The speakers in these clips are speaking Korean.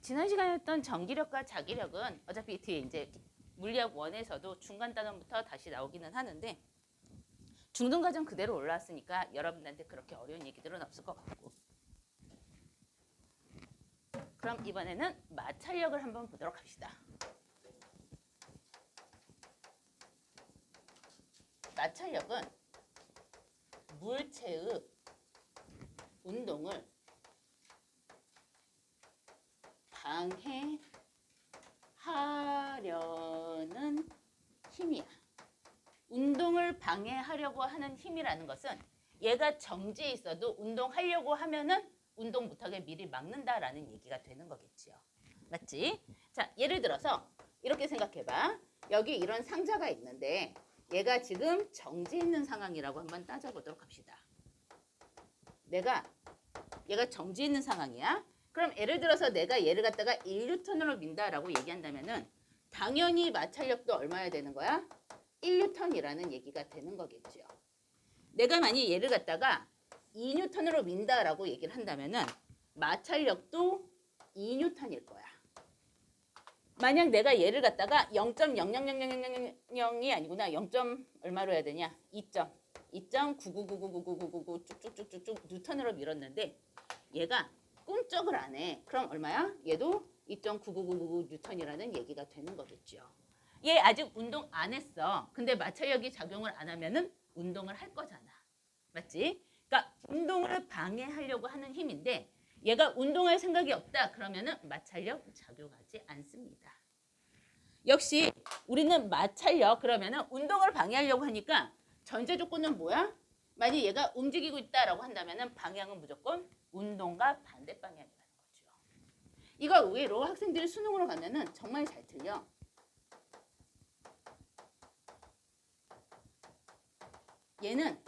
지난 시간에 했던 전기력과 자기력은 어차피 뒤에 이제 물리학 1에서도 중간 단원부터 다시 나오기는 하는데 중등 과정 그대로 올라왔으니까 여러분들한테 그렇게 어려운 얘기들은 없을 것 같고. 그럼 이번에는 마찰력을 한번 보도록 합시다. 마찰력은 물체의 운동을 방해하려는 힘이야. 운동을 방해하려고 하는 힘이라는 것은 얘가 정지해 있어도 운동하려고 하면은 운동 못하게 미리 막는다라는 얘기가 되는 거겠지요. 맞지? 자, 예를 들어서 이렇게 생각해봐. 여기 이런 상자가 있는데 얘가 지금 정지해 있는 상황이라고 한번 따져보도록 합시다. 얘가 정지해 있는 상황이야. 그럼 예를 들어서 내가 얘를 갖다가 1N으로 민다라고 얘기한다면은 당연히 마찰력도 얼마야 되는 거야? 1N이라는 얘기가 되는 거겠죠. 내가 만약 얘를 갖다가 2N으로 민다라고 얘기를 한다면은 마찰력도 2N일 거야. 만약 내가 얘를 갖다가 0.0000000이 아니구나. 0. 얼마로 해야 되냐? 2.999999999 쭉쭉쭉쭉쭉 뉴턴으로 밀었는데 얘가 꿈쩍을 안 해. 그럼 얼마야? 얘도 2.99999 뉴턴이라는 얘기가 되는 거겠죠. 얘 아직 운동 안 했어. 근데 마찰력이 작용을 안 하면은 운동을 할 거잖아. 맞지? 그러니까 운동을 방해하려고 하는 힘인데 얘가 운동할 생각이 없다. 그러면은 마찰력 작용하지 않습니다. 역시 우리는 마찰력 그러면은 운동을 방해하려고 하니까 전제 조건은 뭐야? 만약 얘가 움직이고 있다라고 한다면은 방향은 무조건 운동과 반대 방향이라는 거죠. 이거 의외로 학생들이 수능으로 가면은 정말 잘 틀려. 얘는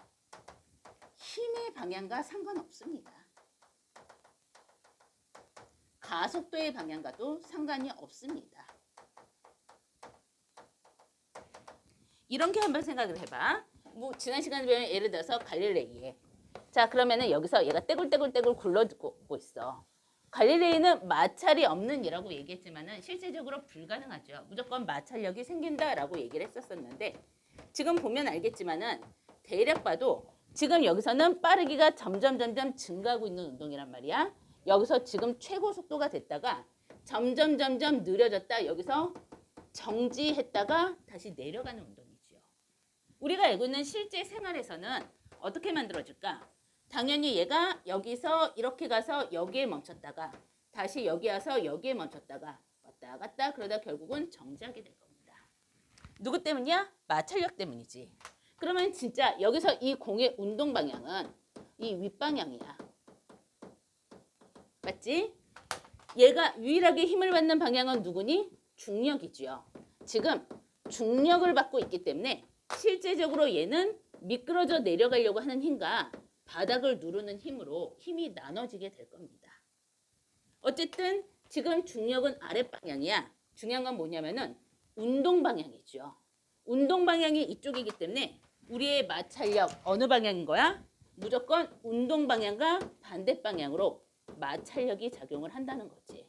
힘의 방향과 상관없습니다. 가속도의 방향과도 상관이 없습니다. 이렇게 한번 생각을 해봐. 뭐 지난 시간에 배운 예를 들어서 갈릴레이에. 자, 그러면은 여기서 얘가 떼굴떼굴떼굴 굴러주고 있어. 갈릴레이는 마찰이 없는 이라고 얘기했지만은 실제적으로 불가능하죠. 무조건 마찰력이 생긴다라고 얘기를 했었었는데 지금 보면 알겠지만은 대략 봐도 지금 여기서는 빠르기가 점점 증가하고 있는 운동이란 말이야. 여기서 지금 최고 속도가 됐다가 점점 느려졌다. 여기서 정지했다가 다시 내려가는 운동이지요. 우리가 알고 있는 실제 생활에서는 어떻게 만들어질까? 당연히 얘가 여기서 이렇게 가서 여기에 멈췄다가 다시 여기 와서 여기에 멈췄다가 왔다 갔다 그러다 결국은 정지하게 될 겁니다. 누구 때문이야? 마찰력 때문이지. 그러면 진짜 여기서 이 공의 운동 방향은 이 윗방향이야. 맞지? 얘가 유일하게 힘을 받는 방향은 누구니? 중력이지요. 지금 중력을 받고 있기 때문에 실제적으로 얘는 미끄러져 내려가려고 하는 힘과 바닥을 누르는 힘으로 힘이 나눠지게 될 겁니다. 어쨌든 지금 중력은 아랫방향이야. 중요한 건 뭐냐면은 운동 방향이죠. 운동 방향이 이쪽이기 때문에 우리의 마찰력 어느 방향인 거야? 무조건 운동 방향과 반대 방향으로 마찰력이 작용을 한다는 거지.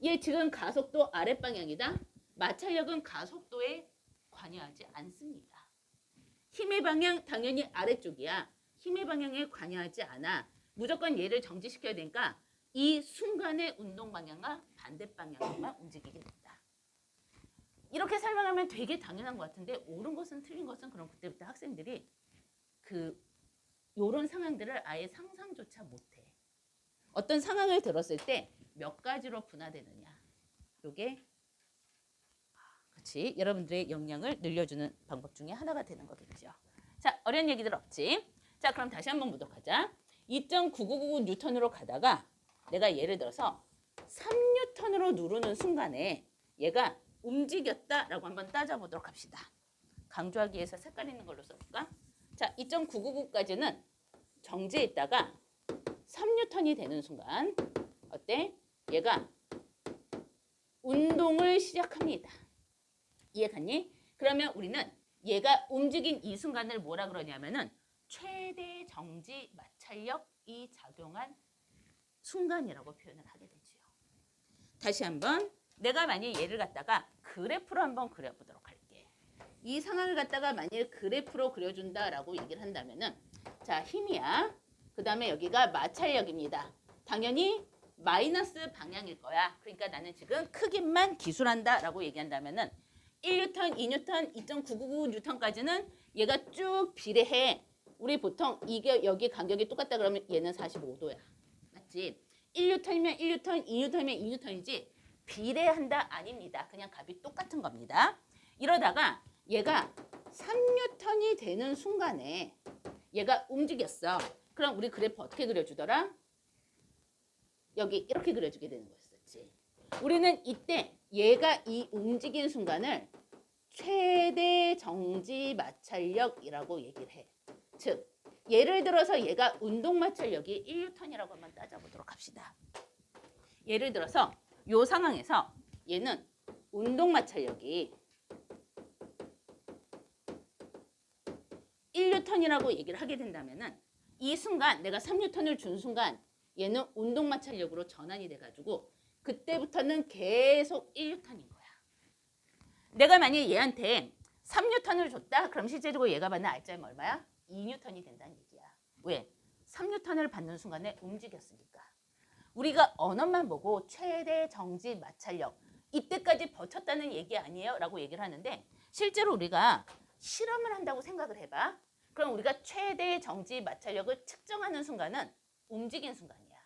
얘 지금 가속도 아랫방향이다. 마찰력은 가속도에 관여하지 않습니다. 힘의 방향 당연히 아래쪽이야. 힘의 방향에 관여하지 않아. 무조건 얘를 정지시켜야 되니까 이 순간의 운동 방향과 반대 방향으로만 움직이게 된다. 이렇게 설명하면 되게 당연한 것 같은데 옳은 것은 틀린 것은 그럼 그때부터 학생들이 요런 상황들을 아예 상상조차 못해. 어떤 상황을 들었을 때 몇 가지로 분화되느냐. 요게 그렇지. 여러분들의 역량을 늘려주는 방법 중에 하나가 되는 거겠죠. 자, 어려운 얘기들 없지? 자, 그럼 다시 한번 보도록하자. 2.9999 뉴턴으로 가다가 내가 예를 들어서 3뉴턴으로 누르는 순간에 얘가 움직였다라고 한번 따져보도록 합시다. 강조하기 위해서 색깔 있는 걸로 써볼까? 자, 2.999까지는 정지해 있다가 3뉴턴이 되는 순간 어때? 얘가 운동을 시작합니다. 이해갔니? 그러면 우리는 얘가 움직인 이 순간을 뭐라 그러냐면은 최대 정지 마찰력이 작용한 순간이라고 표현을 하게 되지요. 다시 한번 내가 만약 얘를 갖다가 그래프로 한번 그려보도록 할게. 이 상황을 갖다가 만약 그래프로 그려준다라고 얘기를 한다면은 자, 힘이야. 그 다음에 여기가 마찰력입니다. 당연히 마이너스 방향일 거야. 그러니까 나는 지금 크기만 기술한다라고 얘기한다면은 1뉴턴, 2뉴턴, 2.999뉴턴까지는 얘가 쭉 비례해. 우리 보통 이게 여기 간격이 똑같다 그러면 얘는 45도야. 맞지? 1뉴턴이면 1뉴턴, 2뉴턴이면 2뉴턴이지 비례한다 아닙니다. 그냥 값이 똑같은 겁니다. 이러다가 얘가 3뉴턴이 되는 순간에 얘가 움직였어. 그럼 우리 그래프 어떻게 그려주더라? 여기 이렇게 그려주게 되는 거였었지. 우리는 이때 얘가 이 움직인 순간을 최대 정지 마찰력이라고 얘기를 해. 즉 예를 들어서 얘가 운동 마찰력이 1뉴턴이라고 한번 따져보도록 합시다. 예를 들어서 이 상황에서 얘는 운동 마찰력이 1뉴턴이라고 얘기를 하게 된다면은 이 순간 내가 3뉴턴을 준 순간 얘는 운동 마찰력으로 전환이 돼가지고 그때부터는 계속 1뉴턴인 거야. 내가 만약에 얘한테 3뉴턴을 줬다? 그럼 실제적으로 얘가 받는 알짜임 얼마야? 2뉴턴이 된다는 얘기야. 왜? 3뉴턴을 받는 순간에 움직였으니까. 우리가 언어만 보고 최대 정지 마찰력 이때까지 버텼다는 얘기 아니에요? 라고 얘기를 하는데 실제로 우리가 실험을 한다고 생각을 해봐. 그럼 우리가 최대 정지 마찰력을 측정하는 순간은 움직인 순간이야.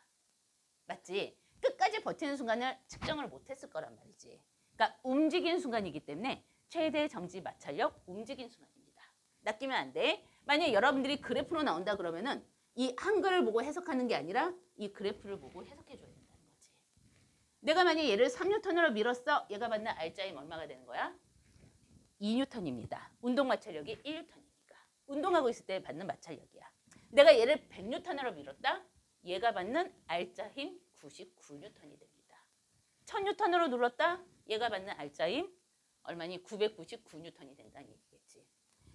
맞지? 끝까지 버티는 순간을 측정을 못했을 거란 말이지. 그러니까 움직인 순간이기 때문에 최대 정지 마찰력 움직인 순간입니다. 낚이면 안 돼. 만약에 여러분들이 그래프로 나온다 그러면은 이 한글을 보고 해석하는 게 아니라 이 그래프를 보고 해석해 줘야 된다는 거지. 내가 만약에 얘를 3뉴턴으로 밀었어. 얘가 받는 알짜임 얼마가 되는 거야? 2뉴턴입니다. 운동 마찰력이 1뉴턴이니까. 운동하고 있을 때 받는 마찰력이야. 내가 얘를 100뉴턴으로 밀었다. 얘가 받는 알짜 힘 99뉴턴이 됩니다. 1000뉴턴으로 눌렀다. 얘가 받는 알짜 힘 얼마니? 999뉴턴이 된다는 얘기겠지.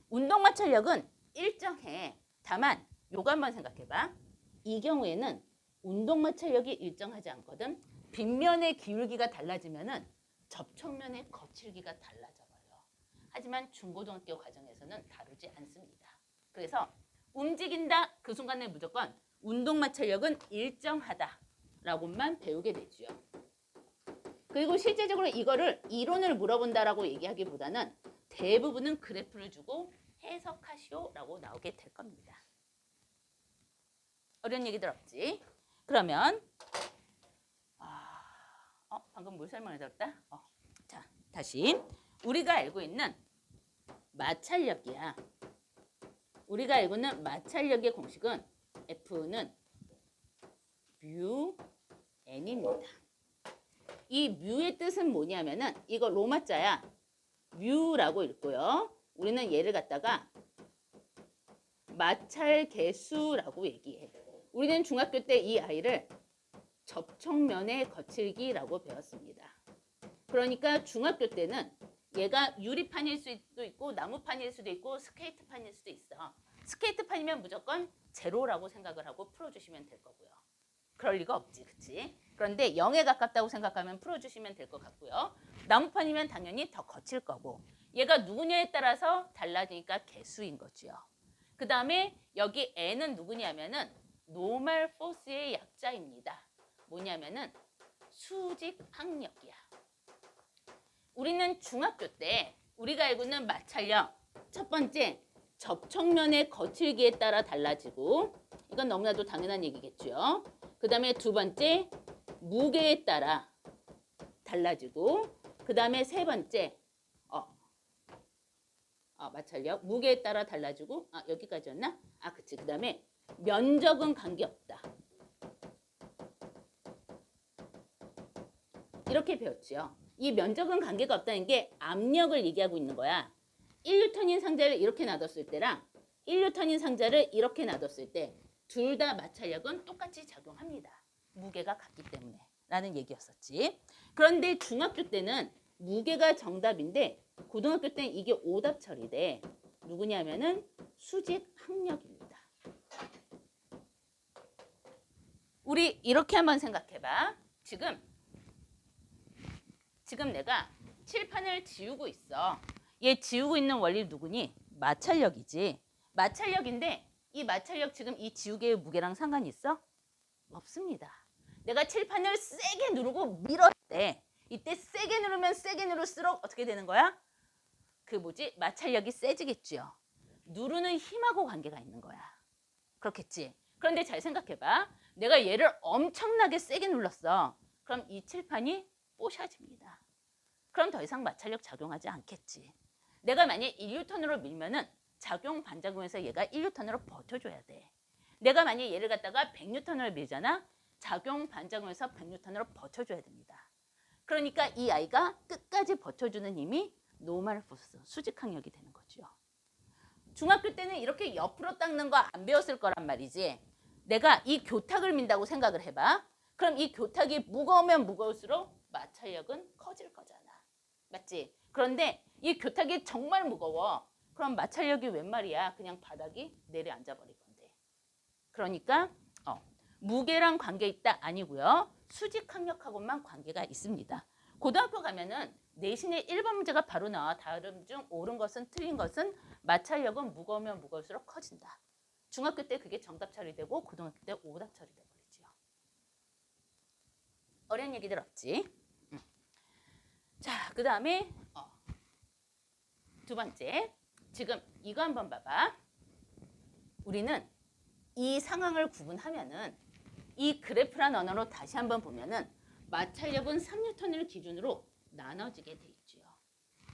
운동 마찰력은 일정해. 다만 요거 한번 생각해봐. 이 경우에는 운동 마찰력이 일정하지 않거든. 빗면의 기울기가 달라지면은 접촉면의 거칠기가 달라져 버려. 하지만 중고등학교 과정에서는 다루지 않습니다. 그래서 움직인다 그 순간에 무조건 운동 마찰력은 일정하다라고만 배우게 되죠. 그리고 실제적으로 이거를 이론을 물어본다라고 얘기하기보다는 대부분은 그래프를 주고 해석하시오라고 나오게 될 겁니다. 어려운 얘기들 없지? 그러면 방금 뭘 설명해줬다? 자, 다시 우리가 알고 있는 마찰력이야. 우리가 알고 있는 마찰력의 공식은 F는 뮤 N입니다. 이 뮤의 뜻은 뭐냐면은 이거 로마자야. 뮤라고 읽고요. 우리는 얘를 갖다가 마찰 개수라고 얘기해. 우리는 중학교 때 이 아이를 접촉면의 거칠기라고 배웠습니다. 그러니까 중학교 때는 얘가 유리판일 수도 있고 나무판일 수도 있고 스케이트판일 수도 있어. 스케이트판이면 무조건 제로라고 생각을 하고 풀어주시면 될 거고요. 그럴 리가 없지, 그치? 그런데 0에 가깝다고 생각하면 풀어주시면 될 것 같고요. 나무판이면 당연히 더 거칠 거고 얘가 누구냐에 따라서 달라지니까 개수인 거죠. 그 다음에 여기 N은 누구냐면은 노멀 포스의 약자입니다. 뭐냐면은 수직 항력이야. 우리는 중학교 때 우리가 알고 있는 마찰력 첫 번째 접촉면의 거칠기에 따라 달라지고 이건 너무나도 당연한 얘기겠죠. 그 다음에 두 번째 무게에 따라 달라지고 그 다음에 세 번째 마찰력 무게에 따라 달라지고 여기까지였나? 그치. 그 다음에 면적은 관계없다. 이렇게 배웠죠. 이 면적은 관계가 없다는 게 압력을 얘기하고 있는 거야. 1뉴턴인 상자를 이렇게 놔뒀을 때랑 1뉴턴인 상자를 이렇게 놔뒀을 때 둘 다 마찰력은 똑같이 작용합니다. 무게가 같기 때문에 라는 얘기였었지. 그런데 중학교 때는 무게가 정답인데 고등학교 때는 이게 오답 처리돼. 누구냐면은 수직 항력입니다. 우리 이렇게 한번 생각해봐. 지금 지금 내가 칠판을 지우고 있어. 얘 지우고 있는 원리 누구니? 마찰력이지. 마찰력인데 이 마찰력 지금 이 지우개의 무게랑 상관이 있어? 없습니다. 내가 칠판을 세게 누르고 밀었을 때 이때 세게 누르면 세게 누를수록 어떻게 되는 거야? 그 뭐지? 마찰력이 세지겠죠. 누르는 힘하고 관계가 있는 거야. 그렇겠지? 그런데 잘 생각해봐. 내가 얘를 엄청나게 세게 눌렀어. 그럼 이 칠판이 뽀샤집니다. 그럼 더 이상 마찰력 작용하지 않겠지. 내가 만약 1N으로 밀면은 작용 반작용에서 얘가 1N으로 버텨줘야 돼. 내가 만약 얘를 갖다가 100N으로 밀잖아. 작용 반작용에서 100N으로 버텨줘야 됩니다. 그러니까 이 아이가 끝까지 버텨주는 힘이 노멀 포스, 수직항력이 되는 거죠. 중학교 때는 이렇게 옆으로 닦는 거 안 배웠을 거란 말이지. 내가 이 교탁을 민다고 생각을 해봐. 그럼 이 교탁이 무거우면 무거울수록 마찰력은 커질 거잖아. 맞지? 그런데 이 교탁이 정말 무거워. 그럼 마찰력이 웬 말이야? 그냥 바닥이 내려앉아 버릴 건데. 그러니까 무게랑 관계 있다 아니고요. 수직항력하고만 관계가 있습니다. 고등학교 가면은 내신에 1번 문제가 바로 나와. 다름 중 옳은 것은 틀린 것은 마찰력은 무거우면 무거울수록 커진다. 중학교 때 그게 정답 처리되고 고등학교 때 오답 처리돼 버리죠. 어려운 얘기들 없지? 자, 그 다음에 두 번째. 지금 이거 한번 봐봐. 우리는 이 상황을 구분하면은 이 그래프란 언어로 다시 한번 보면은 마찰력은 3N을 기준으로 나눠지게 돼 있죠.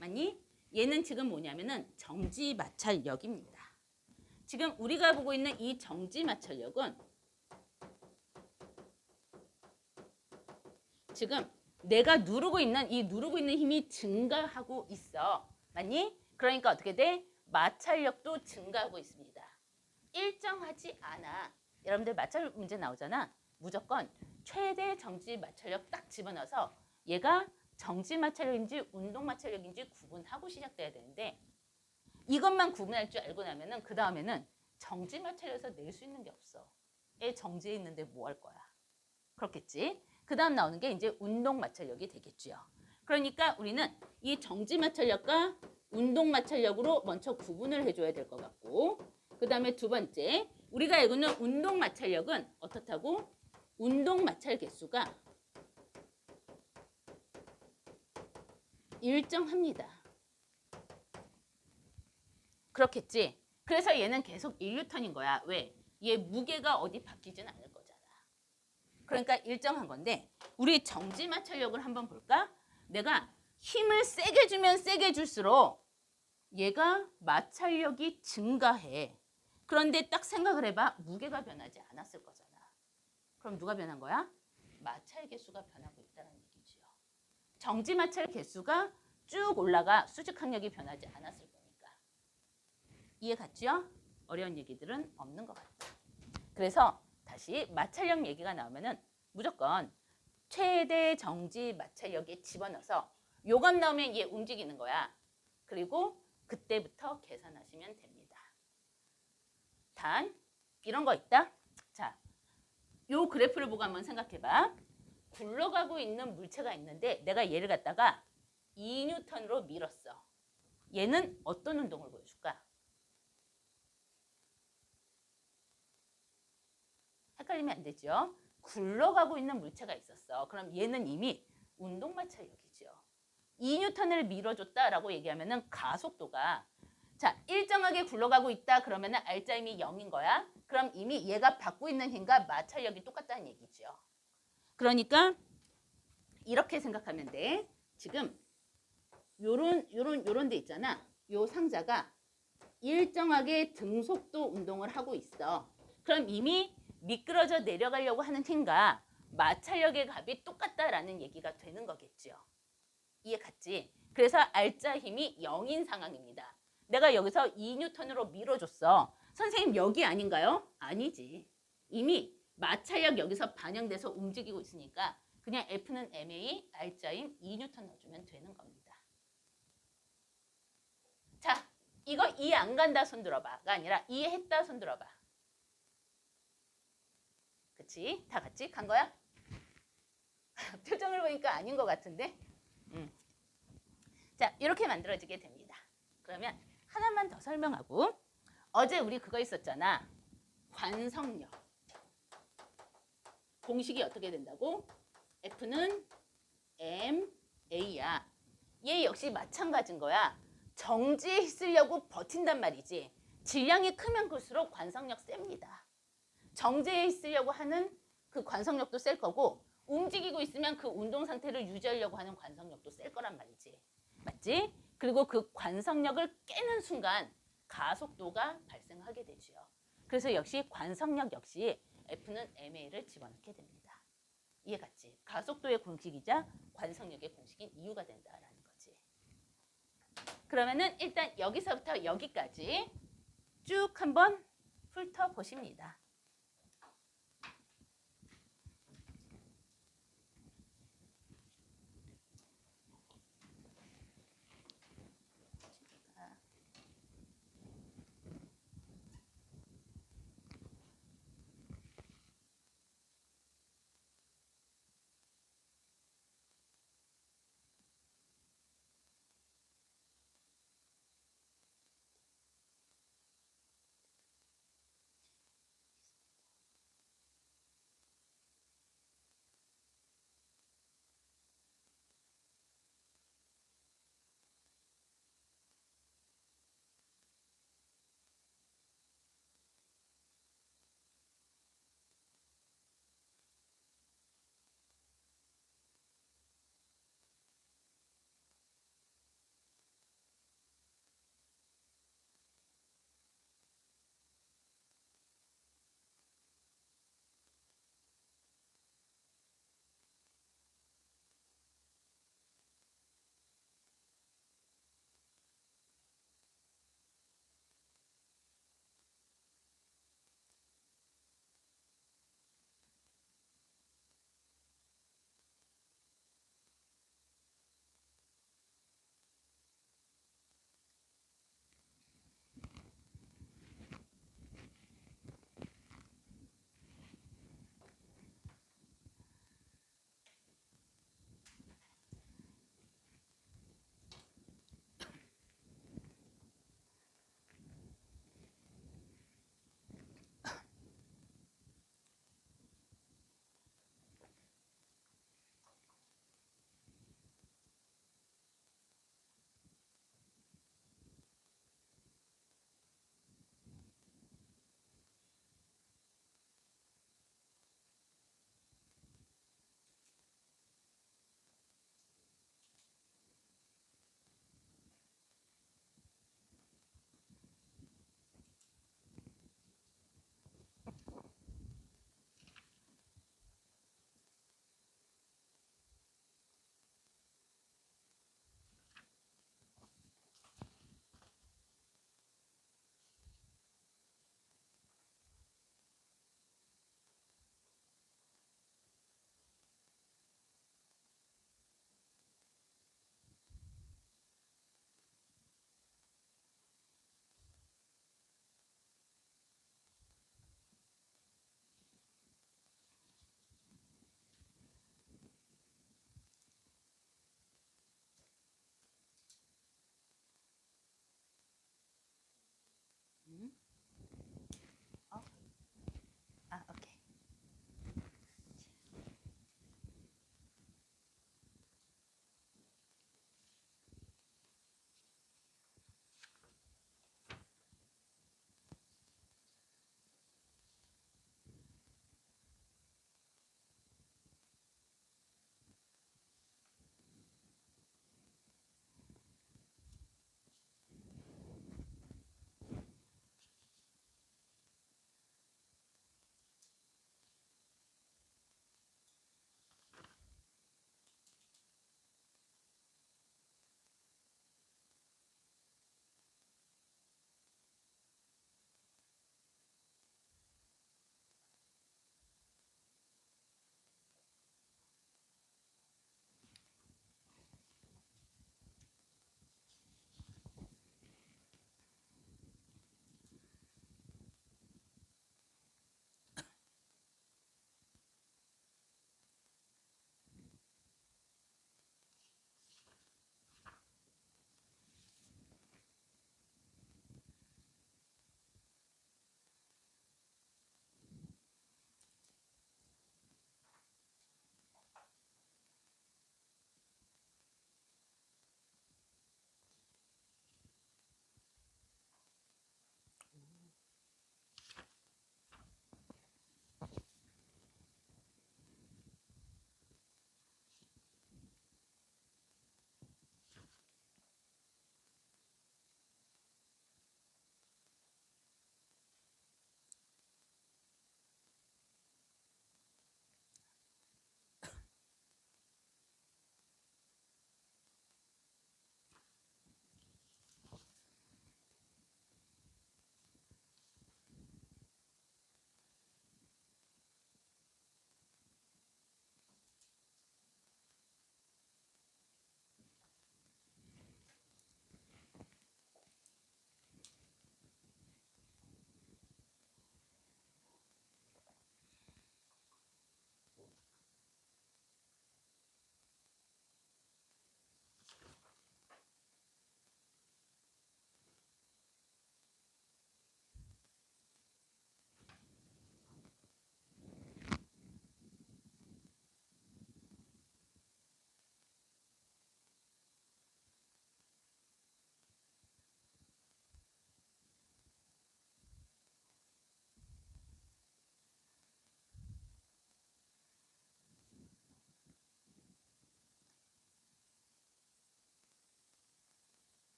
맞니? 얘는 지금 뭐냐면은 정지 마찰력입니다. 지금 우리가 보고 있는 이 정지 마찰력은 지금 내가 누르고 있는 힘이 증가하고 있어. 맞니? 그러니까 어떻게 돼? 마찰력도 증가하고 있습니다. 일정하지 않아. 여러분들 마찰 문제 나오잖아. 무조건 최대 정지 마찰력 딱 집어넣어서 얘가 정지 마찰력인지 운동 마찰력인지 구분하고 시작돼야 되는데 이것만 구분할 줄 알고 나면은 그 다음에는 정지 마찰력에서 낼 수 있는 게 없어. 얘 정지해 있는데 뭐 할 거야? 그렇겠지? 그 다음 나오는 게 이제 운동 마찰력이 되겠죠. 그러니까 우리는 이 정지 마찰력과 운동 마찰력으로 먼저 구분을 해줘야 될 것 같고 그 다음에 두 번째 우리가 알고 있는 운동 마찰력은 어떻다고? 운동 마찰 개수가 일정합니다. 그렇겠지? 그래서 얘는 계속 1N인 거야. 왜? 얘 무게가 어디 바뀌진 않을 거잖아. 그러니까 일정한 건데 우리 정지 마찰력을 한번 볼까? 내가 힘을 세게 주면 세게 줄수록 얘가 마찰력이 증가해. 그런데 딱 생각을 해봐. 무게가 변하지 않았을 거잖아. 그럼 누가 변한 거야? 마찰 개수가 변하고 있다는 얘기지요. 정지 마찰 개수가 쭉 올라가 수직항력이 변하지 않았을 거니까. 이해 갔죠? 어려운 얘기들은 없는 것 같다. 그래서 다시 마찰력 얘기가 나오면은 무조건 최대 정지 마찰력에 집어넣어서 요감 나오면 얘 움직이는 거야. 그리고 그때부터 계산하시면 됩니다. 단 이런 거 있다. 자, 요 그래프를 보고 한번 생각해봐. 굴러가고 있는 물체가 있는데 내가 얘를 갖다가 2N으로 밀었어. 얘는 어떤 운동을 보여줄까? 헷갈리면 안 되죠. 굴러가고 있는 물체가 있었어. 그럼 얘는 이미 운동 마찰력이죠. 2N을 밀어줬다라고 얘기하면은 가속도가 자 일정하게 굴러가고 있다 그러면은 알짜힘이 0인 거야. 그럼 이미 얘가 받고 있는 힘과 마찰력이 똑같다는 얘기죠. 그러니까 이렇게 생각하면 돼. 지금 요런 데 있잖아. 요 상자가 일정하게 등속도 운동을 하고 있어. 그럼 이미 미끄러져 내려가려고 하는 힘과 마찰력의 값이 똑같다라는 얘기가 되는 거겠죠. 이해 갔지? 그래서 알짜 힘이 0인 상황입니다. 내가 여기서 2N으로 밀어줬어. 선생님 여기 아닌가요? 아니지. 이미 마찰력 여기서 반영돼서 움직이고 있으니까 그냥 F는 MA, 알짜 힘 2N 넣어주면 되는 겁니다. 자, 이거 이해 안 간다 손 들어봐가 아니라 이해했다 손 들어봐. 그치? 다 같이 간 거야? 표정을 보니까 아닌 것 같은데? 자, 이렇게 만들어지게 됩니다. 그러면 하나만 더 설명하고 어제 우리 그거 있었잖아. 관성력. 공식이 어떻게 된다고? F는 MA야. 얘 역시 마찬가지인 거야. 정지에 있으려고 버틴단 말이지. 질량이 크면 클수록 관성력 셉니다. 정지에 있으려고 하는 그 관성력도 셀 거고 움직이고 있으면 그 운동 상태를 유지하려고 하는 관성력도 셀 거란 말이지. 맞지? 그리고 그 관성력을 깨는 순간 가속도가 발생하게 되죠. 그래서 역시 관성력 역시 F는 MA를 집어넣게 됩니다. 이해갔지? 가속도의 공식이자 관성력의 공식인 이유가 된다라는 거지. 그러면은 일단 여기서부터 여기까지 쭉 한번 훑어보십니다.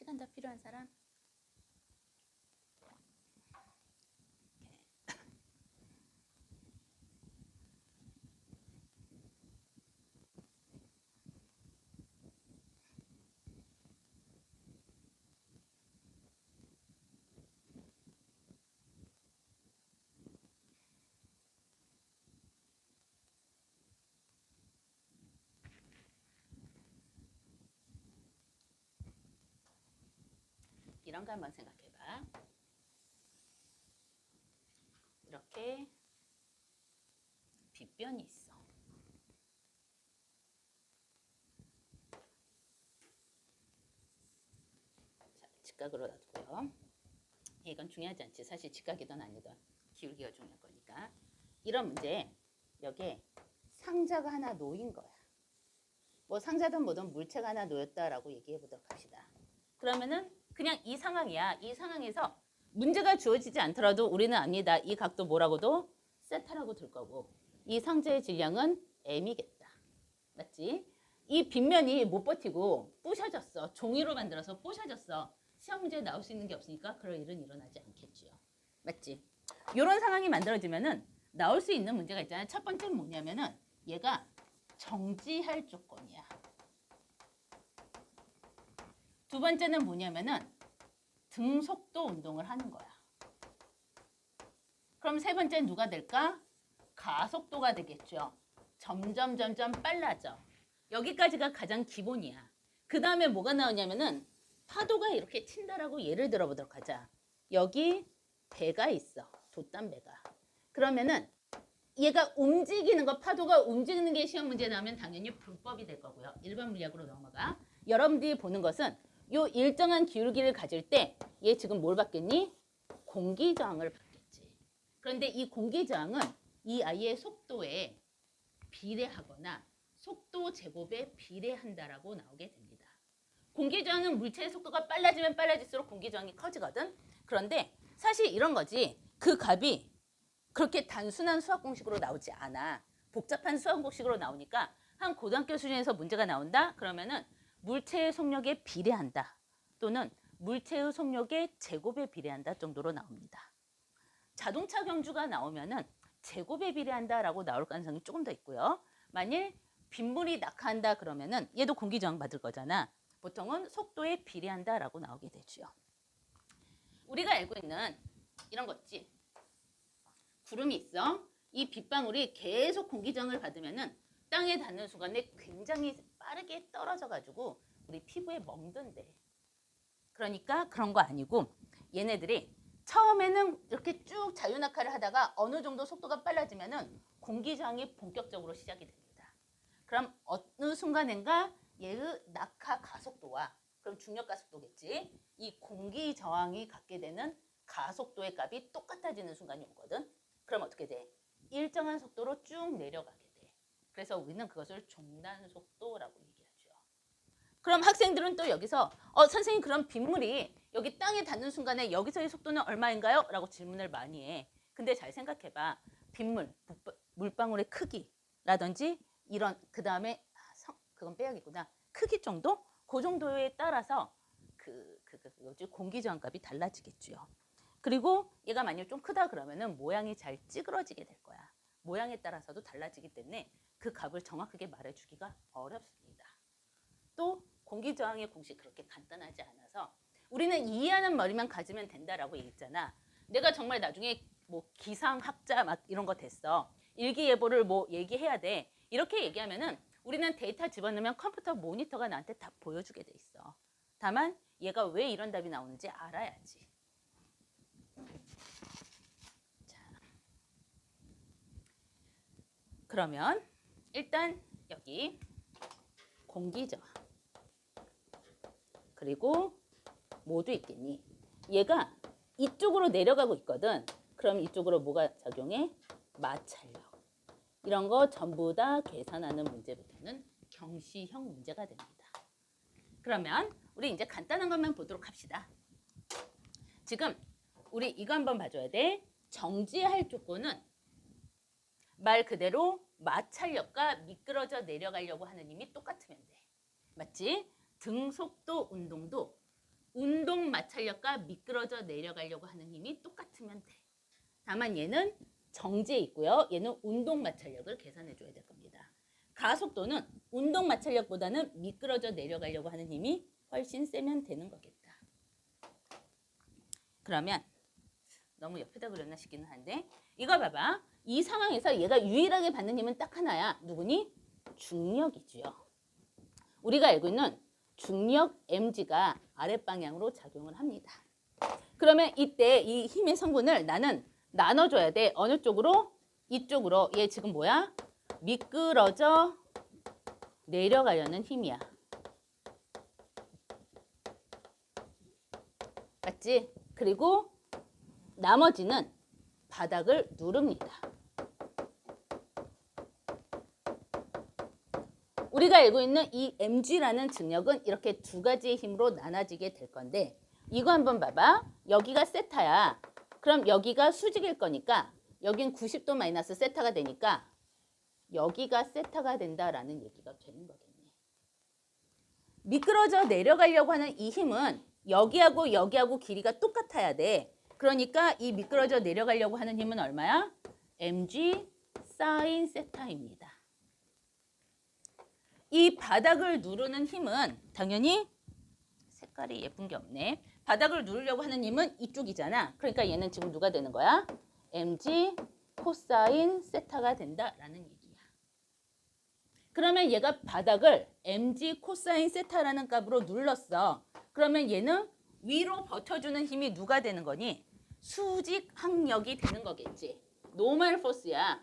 시간 더 필요한 사람? 이런 거 한번 생각해봐. 이렇게 빗변이 있어. 자, 직각으로 놔두고요. 이건 중요하지 않지. 사실 직각이든 아니든 기울기가 중요할 거니까. 이런 문제 여기에 상자가 하나 놓인 거야. 뭐 상자든 뭐든 물체가 하나 놓였다라고 얘기해 보도록 합시다. 그러면은 그냥 이 상황이야. 이 상황에서 문제가 주어지지 않더라도 우리는 압니다. 이 각도 뭐라고도 세타라고 들 거고 이 상자의 질량은 m이겠다. 맞지? 이 빗면이 못 버티고 부셔졌어. 종이로 만들어서 부셔졌어. 시험 문제에 나올 수 있는 게 없으니까 그럴 일은 일어나지 않겠지요. 맞지? 이런 상황이 만들어지면은 나올 수 있는 문제가 있잖아요. 첫 번째는 뭐냐면은 얘가 정지할 조건이야. 두 번째는 뭐냐면은 등속도 운동을 하는 거야. 그럼 세 번째는 누가 될까? 가속도가 되겠죠. 점점 빨라져. 여기까지가 가장 기본이야. 그 다음에 뭐가 나오냐면은 파도가 이렇게 튄다라고 예를 들어 보도록 하자. 여기 배가 있어. 돛담배가. 그러면은 얘가 움직이는 거, 파도가 움직이는 게 시험 문제 나오면 당연히 불법이 될 거고요. 일반 물리학으로 넘어가. 여러분들이 보는 것은 요 일정한 기울기를 가질 때 얘 지금 뭘 받겠니? 공기저항을 받겠지. 그런데 이 공기저항은 이 아이의 속도에 비례하거나 속도 제곱에 비례한다라고 나오게 됩니다. 공기저항은 물체의 속도가 빨라지면 빨라질수록 공기저항이 커지거든. 그런데 사실 이런 거지. 그 값이 그렇게 단순한 수학 공식으로 나오지 않아. 복잡한 수학 공식으로 나오니까 한 고등학교 수준에서 문제가 나온다? 그러면은 물체의 속력에 비례한다. 또는 물체의 속력의 제곱에 비례한다 정도로 나옵니다. 자동차 경주가 나오면은 제곱에 비례한다라고 나올 가능성이 조금 더 있고요. 만일 빗물이 낙하한다 그러면은 얘도 공기저항 받을 거잖아. 보통은 속도에 비례한다라고 나오게 되죠. 우리가 알고 있는 이런 거 있지. 구름이 있어. 이 빗방울이 계속 공기저항을 받으면은 땅에 닿는 순간에 굉장히 빠르게 떨어져가지고 우리 피부에 멍든대. 그러니까 그런 거 아니고 얘네들이 처음에는 이렇게 쭉 자유낙하를 하다가 어느 정도 속도가 빨라지면은 공기저항이 본격적으로 시작이 됩니다. 그럼 어느 순간인가 얘의 낙하 가속도와 그럼 중력 가속도겠지. 이 공기저항이 갖게 되는 가속도의 값이 똑같아지는 순간이 오거든. 그럼 어떻게 돼? 일정한 속도로 쭉 내려가게 돼. 그래서 우리는 그것을 종단 속도라고 얘기하죠. 그럼 학생들은 또 여기서 선생님 그럼 빗물이 여기 땅에 닿는 순간에 여기서의 속도는 얼마인가요? 라고 질문을 많이 해. 근데 잘 생각해봐. 빗물, 물방울의 크기라든지 이런 그 다음에 그건 빼야겠구나. 크기 정도? 그 정도에 따라서 공기저항 값이 달라지겠죠. 그리고 얘가 만약 좀 크다 그러면은 모양이 잘 찌그러지게 될 거야. 모양에 따라서도 달라지기 때문에 그 값을 정확하게 말해주기가 어렵습니다. 또 공기저항의 공식 그렇게 간단하지 않아서 우리는 이해하는 머리만 가지면 된다라고 얘기했잖아. 내가 정말 나중에 뭐 기상학자 막 이런 거 됐어. 일기예보를 뭐 얘기해야 돼. 이렇게 얘기하면은 우리는 데이터 집어넣으면 컴퓨터 모니터가 나한테 다 보여주게 돼 있어. 다만 얘가 왜 이런 답이 나오는지 알아야지. 자, 그러면 일단 여기 공기저항 그리고 뭐도 있겠니? 얘가 이쪽으로 내려가고 있거든. 그럼 이쪽으로 뭐가 작용해? 마찰력. 이런 거 전부 다 계산하는 문제부터는 경시형 문제가 됩니다. 그러면 우리 이제 간단한 것만 보도록 합시다. 지금 우리 이거 한번 봐줘야 돼. 정지할 조건은 말 그대로 마찰력과 미끄러져 내려가려고 하는 힘이 똑같으면 돼. 맞지? 등속도 운동도 운동 마찰력과 미끄러져 내려가려고 하는 힘이 똑같으면 돼. 다만 얘는 정지해 있고요. 얘는 운동 마찰력을 계산해 줘야 될 겁니다. 가속도는 운동 마찰력보다는 미끄러져 내려가려고 하는 힘이 훨씬 세면 되는 거겠다. 그러면 너무 옆에다 그렸나 싶기는 한데 이거 봐봐. 이 상황에서 얘가 유일하게 받는 힘은 딱 하나야. 누구니? 중력이지요. 우리가 알고 있는 중력 mg가 아랫방향으로 작용을 합니다. 그러면 이때 이 힘의 성분을 나는 나눠줘야 돼. 어느 쪽으로? 이쪽으로. 얘 지금 뭐야? 미끄러져 내려가려는 힘이야. 맞지? 그리고 나머지는 바닥을 누릅니다. 우리가 알고 있는 이 mg라는 중력은 이렇게 두 가지의 힘으로 나눠지게 될 건데 이거 한번 봐봐. 여기가 세타야. 그럼 여기가 수직일 거니까 여긴 90도 마이너스 세타가 되니까 여기가 세타가 된다라는 얘기가 되는 거겠네. 미끄러져 내려가려고 하는 이 힘은 여기하고 여기하고 길이가 똑같아야 돼. 그러니까 이 미끄러져 내려가려고 하는 힘은 얼마야? mg 사인 세타입니다. 이 바닥을 누르는 힘은 당연히 색깔이 예쁜 게 없네. 바닥을 누르려고 하는 힘은 이쪽이잖아. 그러니까 얘는 지금 누가 되는 거야? mg 코사인 세타가 된다라는 얘기야. 그러면 얘가 바닥을 mg 코사인 세타라는 값으로 눌렀어. 그러면 얘는 위로 버텨주는 힘이 누가 되는 거니? 수직 항력이 되는 거겠지. 노멀 포스야.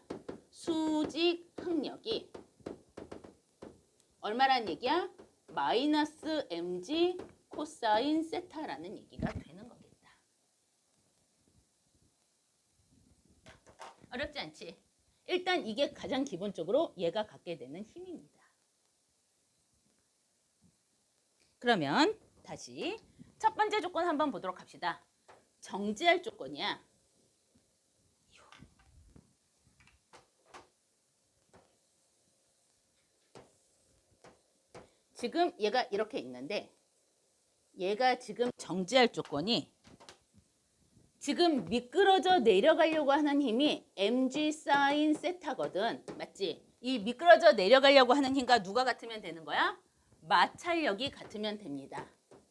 수직 항력이 얼마란 얘기야? 마이너스 mg 코사인 세타라는 얘기가 되는 거겠다. 어렵지 않지? 일단 이게 가장 기본적으로 얘가 갖게 되는 힘입니다. 그러면 다시 첫 번째 조건 한번 보도록 합시다. 정지할 조건이야. 지금 얘가 이렇게 있는데 얘가 지금 정지할 조건이 지금 미끄러져 내려가려고 하는 힘이 mg 사인 세타거든. 맞지? 이 미끄러져 내려가려고 하는 힘과 누가 같으면 되는 거야? 마찰력이 같으면 됩니다.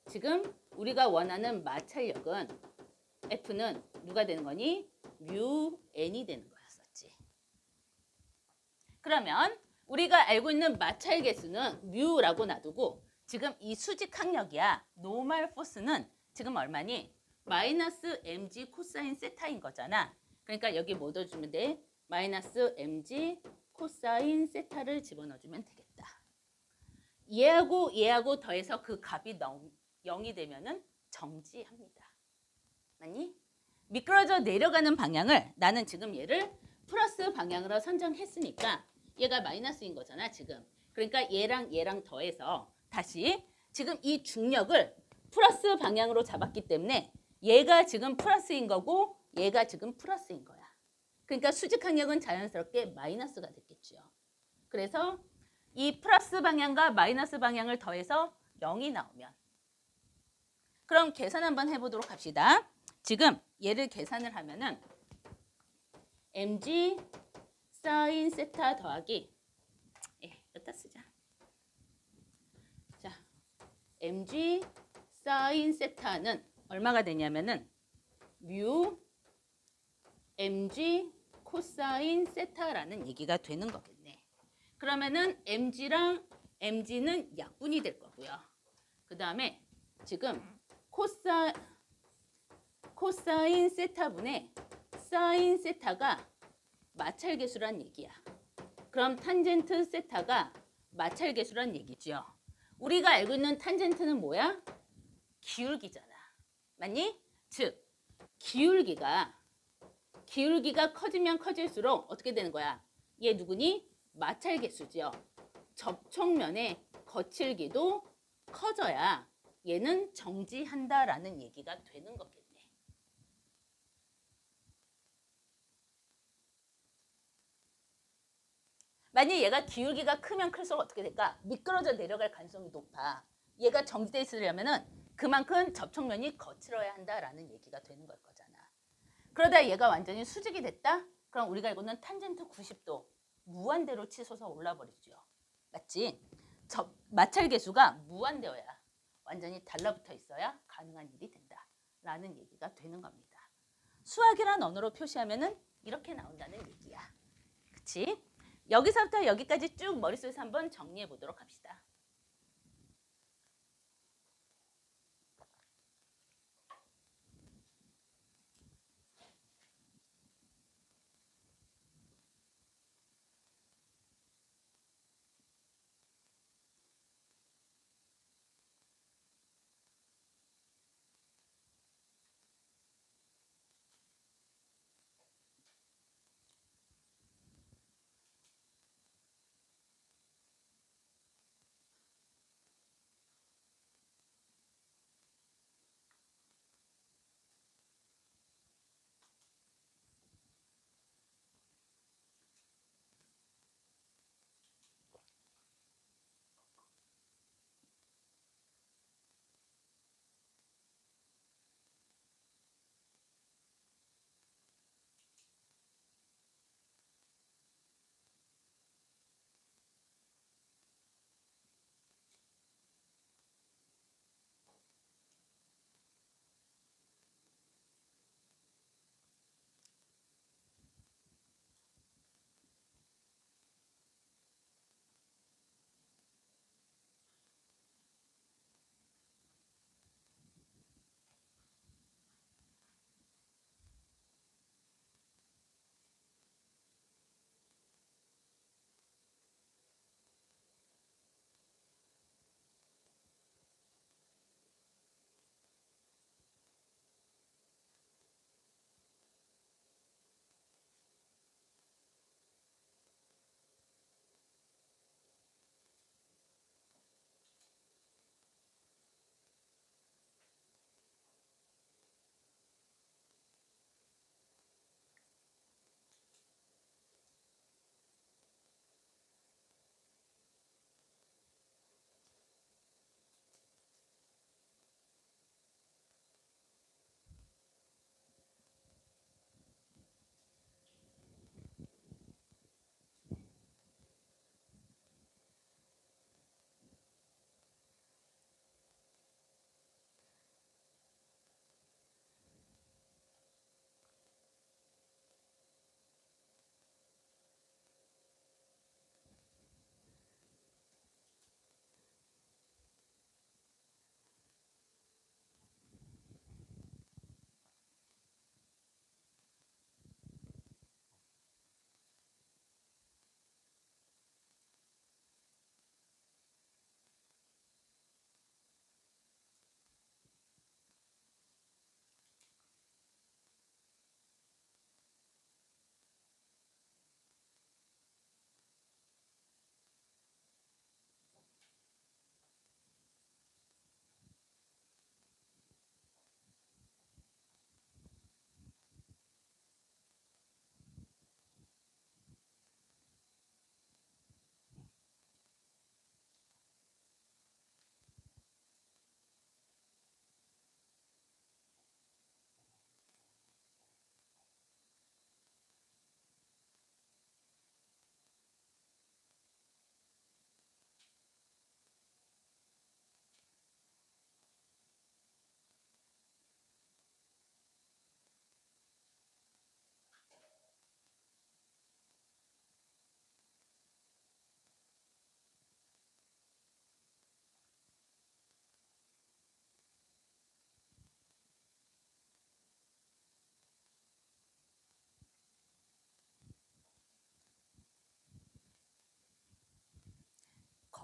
지금 우리가 원하는 마찰력은 F는 누가 되는 거니? 뮤 n이 되는 거였었지. 그러면 우리가 알고 있는 마찰 계수는 뮤라고 놔두고 지금 이 수직 항력이야. 노멀 포스는 지금 얼마니? 마이너스 mg 코사인 세타인 거잖아. 그러니까 여기 뭐 넣어주면 돼? 마이너스 mg 코사인 세타를 집어넣어주면 되겠다. 얘하고 더해서 그 값이 0이 되면은 정지합니다. 맞니? 미끄러져 내려가는 방향을 나는 지금 얘를 플러스 방향으로 선정했으니까 얘가 마이너스인 거잖아 지금. 그러니까 얘랑 더해서 다시 지금 이 중력을 플러스 방향으로 잡았기 때문에 얘가 지금 플러스인 거고 얘가 지금 플러스인 거야. 그러니까 수직 항력은 자연스럽게 마이너스가 됐겠죠. 그래서 이 플러스 방향과 마이너스 방향을 더해서 0이 나오면 그럼 계산 한번 해보도록 합시다. 지금 얘를 계산을 하면은 mg 사인 세타 더하기 여기다 쓰자. 자, mg 사인 세타는 얼마가 되냐면은 뮤 mg 코사인 세타라는 얘기가 되는 거겠네. 그러면은 mg랑 mg는 약분이 될 거고요. 그 다음에 지금 코사인 세타분의 사인 세타가 마찰계수란 얘기야. 그럼 탄젠트 세타가 마찰계수란 얘기죠. 우리가 알고 있는 탄젠트는 뭐야? 기울기잖아. 맞니? 즉 기울기가 커지면 커질수록 어떻게 되는 거야? 얘 누구니? 마찰계수죠. 접촉면의 거칠기도 커져야 얘는 정지한다라는 얘기가 되는 거겠네. 만약 얘가 기울기가 크면 클수록 어떻게 될까? 미끄러져 내려갈 가능성이 높아. 얘가 정지돼 있으려면은 그만큼 접촉면이 거칠어야 한다라는 얘기가 되는 걸 거잖아. 그러다 얘가 완전히 수직이 됐다? 그럼 우리가 알고 있는 탄젠트 90도 무한대로 치솟아 올라버리죠. 맞지? 마찰 계수가 무한대여야 완전히 달라붙어 있어야 가능한 일이 된다 라는 얘기가 되는 겁니다. 수학이란 언어로 표시하면은 이렇게 나온다는 얘기야. 그치? 여기서부터 여기까지 쭉 머릿속에서 한번 정리해 보도록 합시다.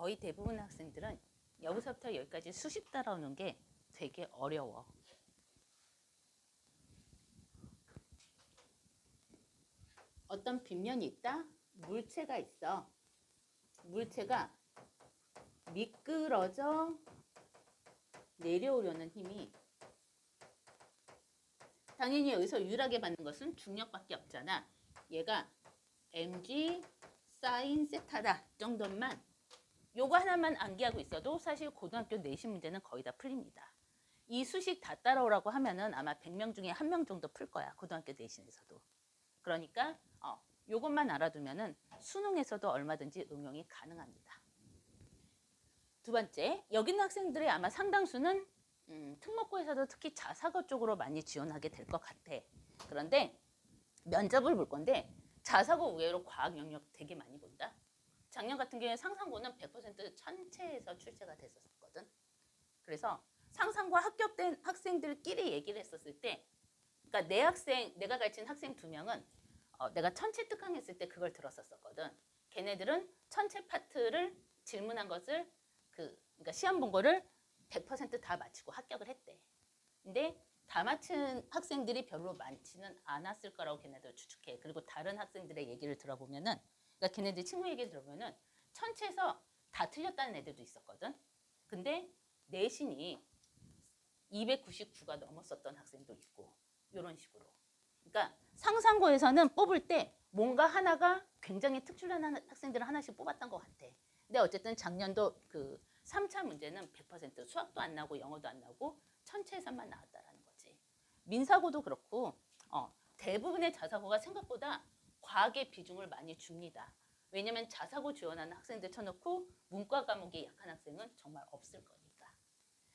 거의 대부분 학생들은 여기서부터 여기까지 수식 따라오는 게 되게 어려워. 어떤 빗면이 있다? 물체가 있어. 물체가 미끄러져 내려오려는 힘이 당연히 여기서 유일하게 받는 것은 중력밖에 없잖아. 얘가 mg 사인 세타다 정도만 요거 하나만 암기하고 있어도 사실 고등학교 내신 문제는 거의 다 풀립니다. 이 수식 다 따라오라고 하면은 아마 100명 중에 1명 정도 풀 거야. 고등학교 내신에서도. 그러니까 요것만 알아두면은 수능에서도 얼마든지 응용이 가능합니다. 두 번째, 여기 있는 학생들의 아마 상당수는 특목고에서도 특히 자사고 쪽으로 많이 지원하게 될 것 같아. 그런데 면접을 볼 건데 자사고 의외로 과학 영역 되게 많이 본다. 작년 같은 경우에 상상고는 100% 천체에서 출제가 됐었거든. 그래서 상상과 합격된 학생들끼리 얘기를 했었을 때, 그러니까 내가 가르친 학생 2명은 내가 천체 특강했을 때 그걸 들었었거든. 걔네들은 천체 파트를 질문한 것을 그러니까 시험 본 거를 100% 다 맞히고 합격을 했대. 근데 다 맞춘 학생들이 별로 많지는 않았을 거라고 걔네들 추측해. 그리고 다른 학생들의 얘기를 들어보면은, 그러니까 걔네들 친구 얘기 들어보면은 천체에서 다 틀렸다는 애들도 있었거든. 근데 내신이 299가 넘었었던 학생도 있고 이런 식으로. 그러니까 상상고에서는 뽑을 때 뭔가 하나가 굉장히 특출난 학생들을 하나씩 뽑았던 것 같아. 근데 어쨌든 작년도 그 3차 문제는 100% 수학도 안 나오고 영어도 안 나오고 천체에서만 나왔다라는 거지. 민사고도 그렇고 대부분의 자사고가 생각보다 과학의 비중을 많이 줍니다. 왜냐면 자사고 지원하는 학생들 쳐놓고 문과 과목이 약한 학생은 정말 없을 거니까.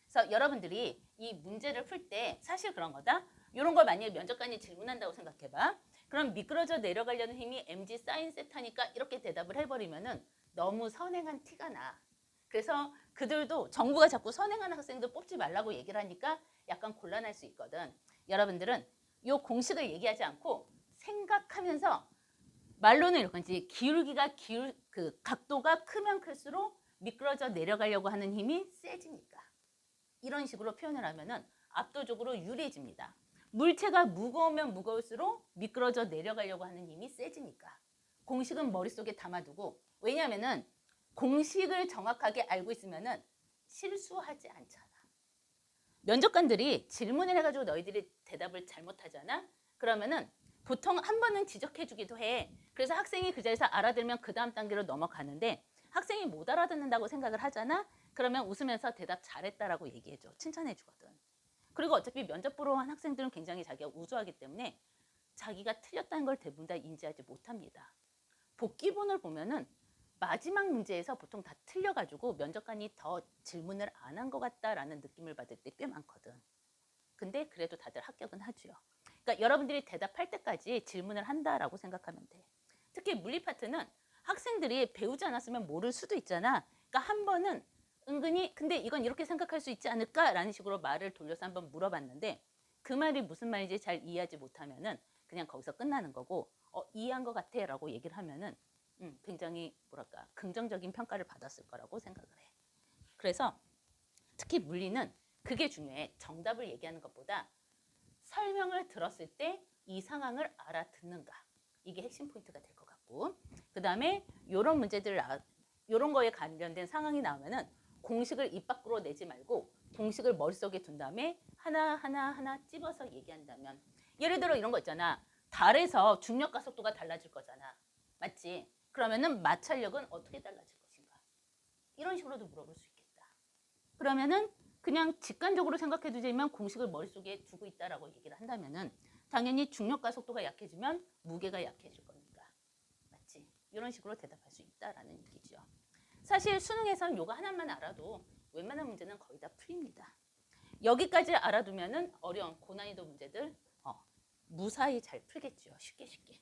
그래서 여러분들이 이 문제를 풀 때 사실 그런 거다. 이런 걸 만약에 면접관이 질문한다고 생각해봐. 그럼 미끄러져 내려가려는 힘이 mg 사인 세타니까 이렇게 대답을 해버리면은 너무 선행한 티가 나. 그래서 그들도 정부가 자꾸 선행하는 학생들 뽑지 말라고 얘기를 하니까 약간 곤란할 수 있거든. 여러분들은 이 공식을 얘기하지 않고 생각하면서 말로는 이렇게 기울기가 그 각도가 크면 클수록 미끄러져 내려가려고 하는 힘이 세지니까. 이런 식으로 표현을 하면은 압도적으로 유리해집니다. 물체가 무거우면 무거울수록 미끄러져 내려가려고 하는 힘이 세지니까. 공식은 머릿속에 담아두고, 왜냐하면은 공식을 정확하게 알고 있으면은 실수하지 않잖아. 면접관들이 질문을 해가지고 너희들이 대답을 잘못하잖아. 그러면은 보통 한 번은 지적해주기도 해. 그래서 학생이 그 자리에서 알아들면 그 다음 단계로 넘어가는데 학생이 못 알아듣는다고 생각을 하잖아. 그러면 웃으면서 대답 잘했다라고 얘기해줘. 칭찬해주거든. 그리고 어차피 면접 보러 온 학생들은 굉장히 자기가 우수하기 때문에 자기가 틀렸다는 걸 대부분 다 인지하지 못합니다. 복기본을 보면은 마지막 문제에서 보통 다 틀려가지고 면접관이 더 질문을 안 한 것 같다라는 느낌을 받을 때 꽤 많거든. 근데 그래도 다들 합격은 하죠. 그러니까 여러분들이 대답할 때까지 질문을 한다라고 생각하면 돼. 특히 물리 파트는 학생들이 배우지 않았으면 모를 수도 있잖아. 그러니까 한 번은 은근히 근데 이건 이렇게 생각할 수 있지 않을까라는 식으로 말을 돌려서 한번 물어봤는데 그 말이 무슨 말인지 잘 이해하지 못하면은 그냥 거기서 끝나는 거고 이해한 것 같아 라고 얘기를 하면은 굉장히 뭐랄까 긍정적인 평가를 받았을 거라고 생각을 해. 그래서 특히 물리는 그게 중요해. 정답을 얘기하는 것보다 설명을 들었을 때 이 상황을 알아듣는가. 이게 핵심 포인트가 될 것 같고 그 다음에 이런 문제들 이런 거에 관련된 상황이 나오면은 공식을 입 밖으로 내지 말고 공식을 머릿속에 둔 다음에 하나 찝어서 얘기한다면 예를 들어 이런 거 있잖아. 달에서 중력과 속도가 달라질 거잖아. 맞지? 그러면은 마찰력은 어떻게 달라질 것인가? 이런 식으로도 물어볼 수 있겠다. 그러면은 그냥 직관적으로 생각해 두자면 공식을 머릿속에 두고 있다라고 얘기를 한다면은 당연히 중력과 속도가 약해지면 무게가 약해질 거니까. 맞지? 이런 식으로 대답할 수 있다라는 얘기죠. 사실 수능에선 요거 하나만 알아도 웬만한 문제는 거의 다 풀립니다. 여기까지 알아두면은 어려운 고난이도 문제들 무사히 잘 풀겠죠. 쉽게.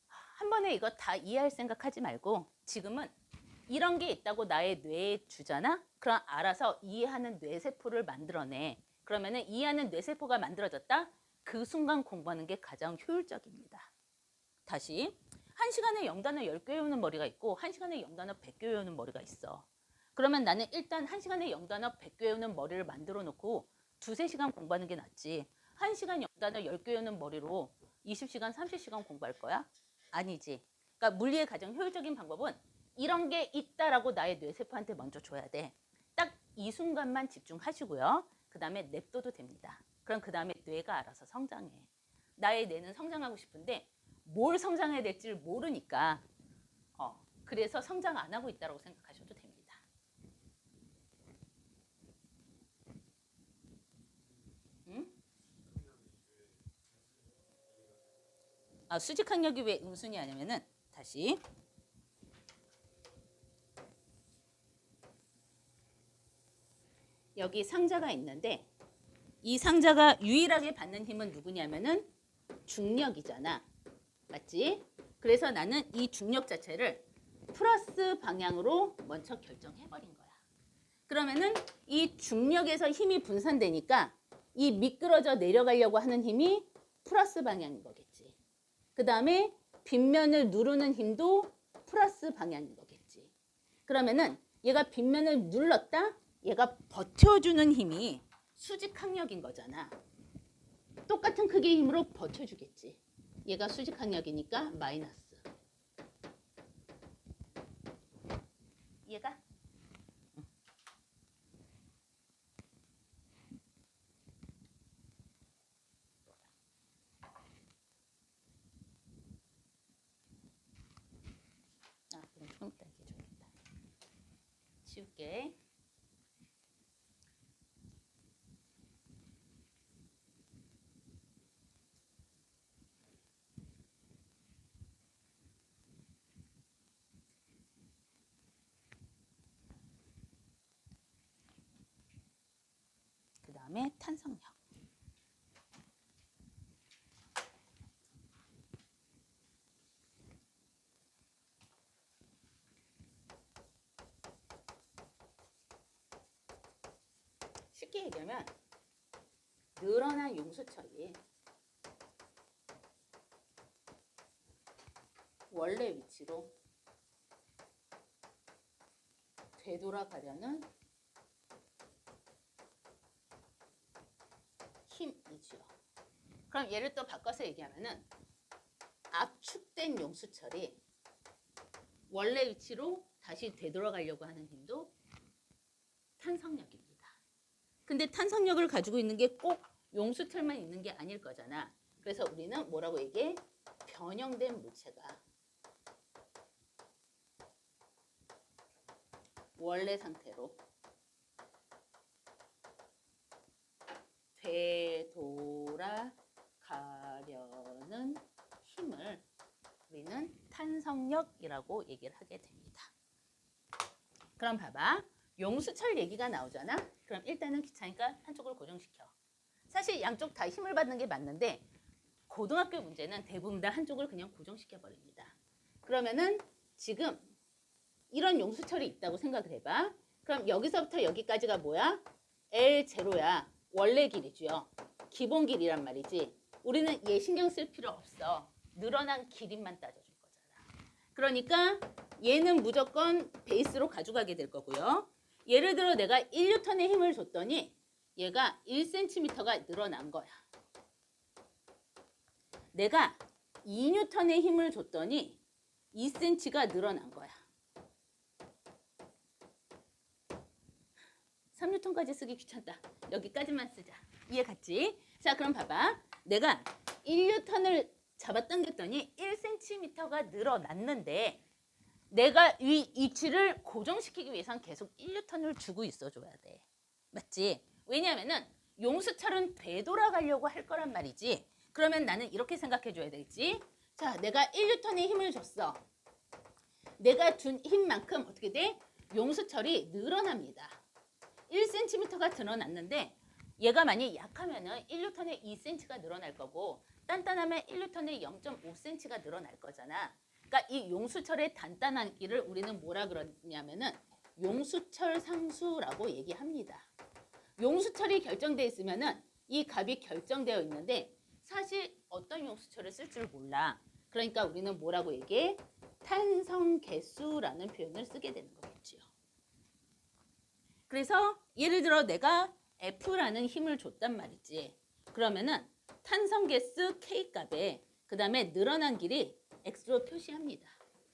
한 번에 이거 다 이해할 생각하지 말고 지금은 이런 게 있다고 나의 뇌에 주잖아? 그럼 알아서 이해하는 뇌세포를 만들어내. 그러면은 이해하는 뇌세포가 만들어졌다? 그 순간 공부하는 게 가장 효율적입니다. 다시 1시간에 영단어 10개 외우는 머리가 있고 1시간에 영단어 100개 외우는 머리가 있어. 그러면 나는 일단 1시간에 영단어 100개 외우는 머리를 만들어 놓고 2-3시간 공부하는 게 낫지. 1시간 영단어 10개 외우는 머리로 20시간, 30시간 공부할 거야? 아니지. 그러니까 물리의 가장 효율적인 방법은 이런 게 있다라고 나의 뇌세포한테 먼저 줘야 돼. 딱 이 순간만 집중하시고요. 그 다음에 냅둬도 됩니다. 그럼 그 다음에 뇌가 알아서 성장해. 나의 뇌는 성장하고 싶은데 뭘 성장해야 될지를 모르니까 그래서 성장 안 하고 있다고 생각하셔도 됩니다. 수직 항력이 왜 음순이 아니면은 다시 여기 상자가 있는데 이 상자가 유일하게 받는 힘은 누구냐면은 중력이잖아. 맞지? 그래서 나는 이 중력 자체를 플러스 방향으로 먼저 결정해버린 거야. 그러면은 이 중력에서 힘이 분산되니까 이 미끄러져 내려가려고 하는 힘이 플러스 방향인 거겠지. 그 다음에 빗면을 누르는 힘도 플러스 방향인 거겠지. 그러면은 얘가 빗면을 눌렀다? 얘가 버텨주는 힘이 수직 항력인 거잖아. 똑같은 크기의 힘으로 버텨주겠지. 얘가 수직 항력이니까 마이너스. 얘가 그럼 조금 이따 얘기해줘야겠다. 치울게. 그 다음에 탄성력. 쉽게 얘기하면 늘어난 용수철이 원래 위치로 되돌아가려는 힘이죠. 그럼 얘를 또 바꿔서 얘기하면은 압축된 용수철이 원래 위치로 다시 되돌아가려고 하는 힘도 탄성력입니다. 근데 탄성력을 가지고 있는 게 꼭 용수철만 있는 게 아닐 거잖아. 그래서 우리는 뭐라고 얘기해? 변형된 물체가 원래 상태로 되돌아가려는 힘을 우리는 탄성력이라고 얘기를 하게 됩니다. 그럼 봐봐. 용수철 얘기가 나오잖아. 그럼 일단은 귀찮으니까 한쪽을 고정시켜. 사실 양쪽 다 힘을 받는 게 맞는데 고등학교 문제는 대부분 다 한쪽을 그냥 고정시켜 버립니다. 그러면은 지금 이런 용수철이 있다고 생각을 해봐. 그럼 여기서부터 여기까지가 뭐야? L0야. 원래 길이죠. 기본 길이란 말이지. 우리는 얘 신경 쓸 필요 없어. 늘어난 길이만 따져줄 거잖아. 그러니까 얘는 무조건 베이스로 가져가게 될 거고요. 예를 들어 내가 1N의 힘을 줬더니 얘가 1cm가 늘어난 거야. 내가 2N의 힘을 줬더니 2cm가 늘어난 거야. 3N까지 쓰기 귀찮다. 여기까지만 쓰자. 이해 갔지? 자, 그럼 봐봐. 내가 1N을 잡아당겼더니 1cm가 늘어났는데 내가 이 위치를 고정시키기 위해선 계속 1N을 주고 있어줘야 돼. 맞지? 왜냐하면은 용수철은 되돌아가려고 할 거란 말이지. 그러면 나는 이렇게 생각해줘야 되겠지? 자, 내가 1N의 힘을 줬어. 내가 준 힘만큼 어떻게 돼? 용수철이 늘어납니다. 1cm가 늘어났는데 얘가 만약 약하면은 1N에 2cm가 늘어날 거고 단단하면 1N에 0.5cm가 늘어날 거잖아. 그러니까 이 용수철의 단단하기를 우리는 뭐라 그러냐면은 용수철 상수라고 얘기합니다. 용수철이 결정되어 있으면은 이 값이 결정되어 있는데 사실 어떤 용수철을 쓸 줄 몰라. 그러니까 우리는 뭐라고 얘기해? 탄성 개수라는 표현을 쓰게 되는 거겠지요. 그래서 예를 들어 내가 F라는 힘을 줬단 말이지. 그러면은 탄성 개수 K 값에 그 다음에 늘어난 길이 X로 표시합니다.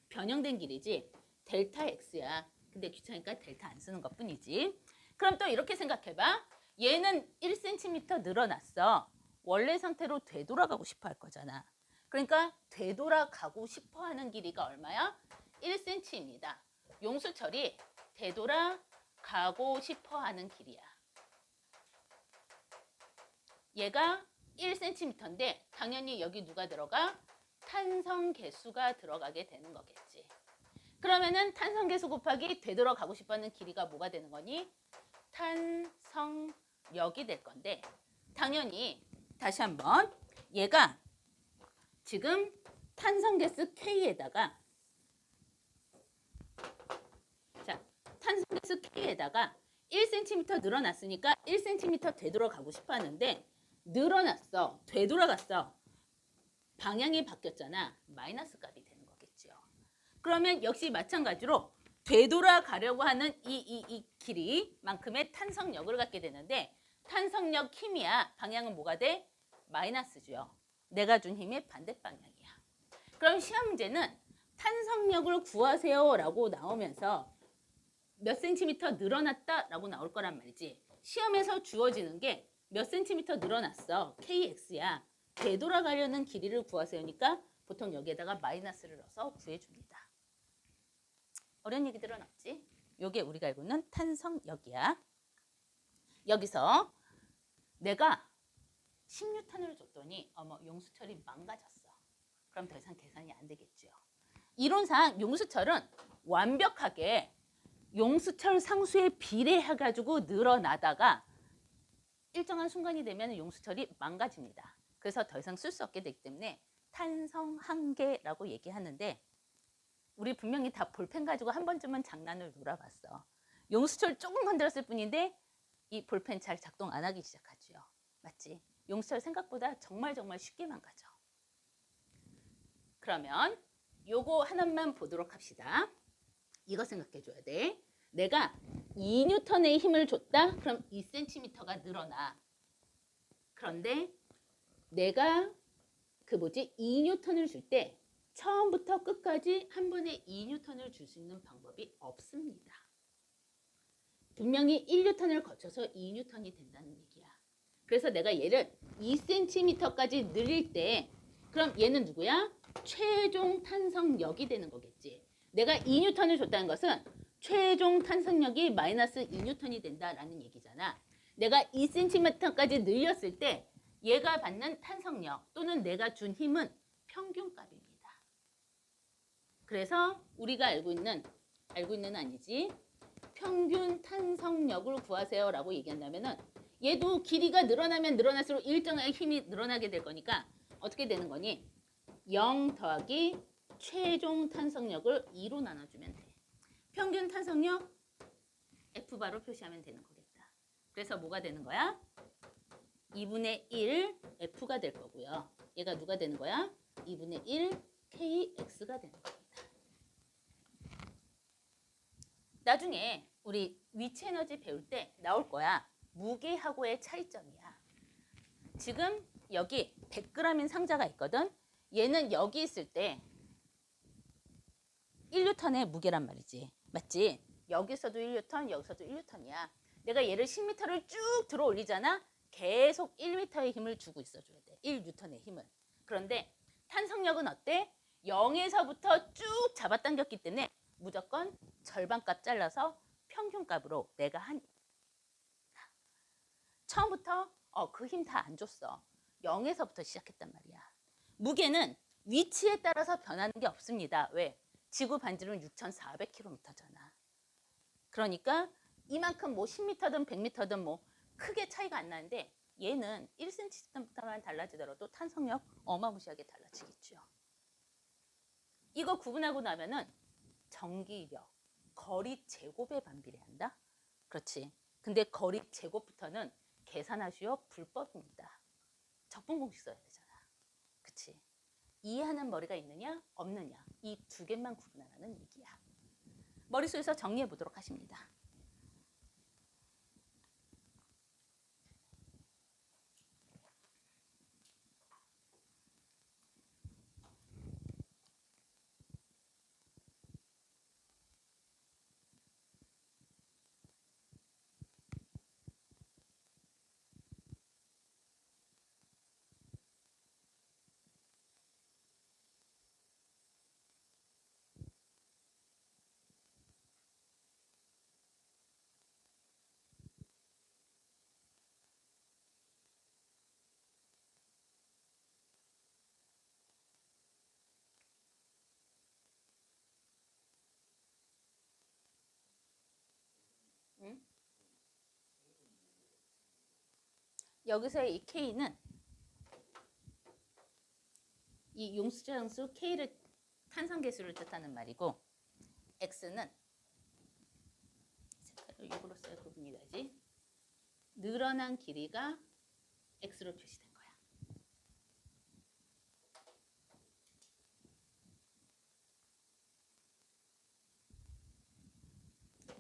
변형된 길이지. 델타 X야. 근데 귀찮으니까 델타 안 쓰는 것 뿐이지. 그럼 또 이렇게 생각해봐. 얘는 1cm 늘어났어. 원래 상태로 되돌아가고 싶어 할 거잖아. 그러니까 되돌아가고 싶어 하는 길이가 얼마야? 1cm입니다. 용수철이 되돌아가고 싶어 하는 길이야. 얘가 1cm인데 당연히 여기 누가 들어가? 탄성 개수가 들어가게 되는 거겠지. 그러면은 탄성 개수 곱하기 되돌아가고 싶어하는 길이가 뭐가 되는 거니? 탄성력이 될 건데 당연히 다시 한번 얘가 지금 탄성 개수 K에다가 자, 탄성 개수 K에다가 1cm 늘어났으니까 1cm 되돌아가고 싶어 하는데 늘어났어. 되돌아갔어. 방향이 바뀌었잖아. 마이너스 값이 되는 거겠죠. 그러면 역시 마찬가지로 되돌아가려고 하는 이 길이만큼의 탄성력을 갖게 되는데 탄성력 힘이야. 방향은 뭐가 돼? 마이너스죠. 내가 준 힘의 반대 방향이야. 그럼 시험 문제는 탄성력을 구하세요 라고 나오면서 몇 센티미터 늘어났다라고 나올 거란 말이지. 시험에서 주어지는 게 몇 센티미터 늘어났어. KX야. 되돌아가려는 길이를 구하세요니까 보통 여기에다가 마이너스를 넣어서 구해줍니다. 어려운 얘기들은 없지? 요게 우리가 알고 있는 탄성력이야. 여기서 내가 10N을 줬더니 어머 용수철이 망가졌어. 그럼 더 이상 계산이 안 되겠죠. 이론상 용수철은 완벽하게 용수철 상수에 비례해가지고 늘어나다가 일정한 순간이 되면 용수철이 망가집니다. 그래서 더 이상 쓸 수 없게 되기 때문에 탄성 한계라고 얘기하는데 우리 분명히 다 볼펜 가지고 한 번쯤은 장난을 놀아봤어. 용수철 조금 건드렸을 뿐인데 이 볼펜 잘 작동 안 하기 시작하죠. 맞지? 용수철 생각보다 정말 쉽게 망가져. 그러면 요거 하나만 보도록 합시다. 이거 생각해 줘야 돼. 내가 2N의 힘을 줬다? 그럼 2cm가 늘어나. 그런데 내가 2N을 줄 때 처음부터 끝까지 한 번에 2N을 줄 수 있는 방법이 없습니다. 분명히 1N을 거쳐서 2N이 된다는 얘기야. 그래서 내가 얘를 2cm까지 늘릴 때 그럼 얘는 누구야? 최종 탄성력이 되는 거겠지. 내가 2N을 줬다는 것은 최종 탄성력이 마이너스 2N이 된다라는 얘기잖아. 내가 2cm까지 늘렸을 때 얘가 받는 탄성력 또는 내가 준 힘은 평균값입니다. 그래서 우리가 알고 있는 아니지. 평균 탄성력을 구하세요라고 얘기한다면은 얘도 길이가 늘어나면 늘어날수록 일정하게 힘이 늘어나게 될 거니까 어떻게 되는 거니? 0 더하기 최종 탄성력을 2로 나눠주면 돼. 평균 탄성력 F바로 표시하면 되는 거겠다. 그래서 뭐가 되는 거야? 2분의 1 F가 될 거고요. 얘가 누가 되는 거야? 2분의 1 KX가 되는 겁니다. 나중에 우리 위치 에너지 배울 때 나올 거야. 무게하고의 차이점이야. 지금 여기 100g인 상자가 있거든. 얘는 여기 있을 때 1N의 무게란 말이지. 맞지? 여기서도 1N, 여기서도 1N이야. 내가 얘를 10m를 쭉 들어 올리잖아. 계속 1m의 힘을 주고 있어줘야 돼. 1N의 힘을. 그런데 탄성력은 어때? 0에서부터 쭉 잡아당겼기 때문에 무조건 절반값 잘라서 평균값으로 내가 처음부터 그 힘 다 안 줬어. 0에서부터 시작했단 말이야. 무게는 위치에 따라서 변하는 게 없습니다. 왜? 지구 반지름 6,400km잖아. 그러니까 이만큼 뭐 10m든 100m든 뭐 크게 차이가 안 나는데 얘는 1cm만 달라지더라도 탄성력 어마무시하게 달라지겠죠. 이거 구분하고 나면은 전기력, 거리 제곱에 반비례한다? 그렇지. 근데 거리 제곱부터는 계산하시오 불법입니다. 적분공식 써야 되잖아. 그치? 이해하는 머리가 있느냐 없느냐 이 두 개만 구분하라는 얘기야. 머릿속에서 정리해 보도록 하십니다. 여기서의 이 K는 이 용수장수 K를 탄성계수를 뜻하는 말이고 X는 색깔을 6으로 써야 구분이 가지. 늘어난 길이가 X로 표시된 거야.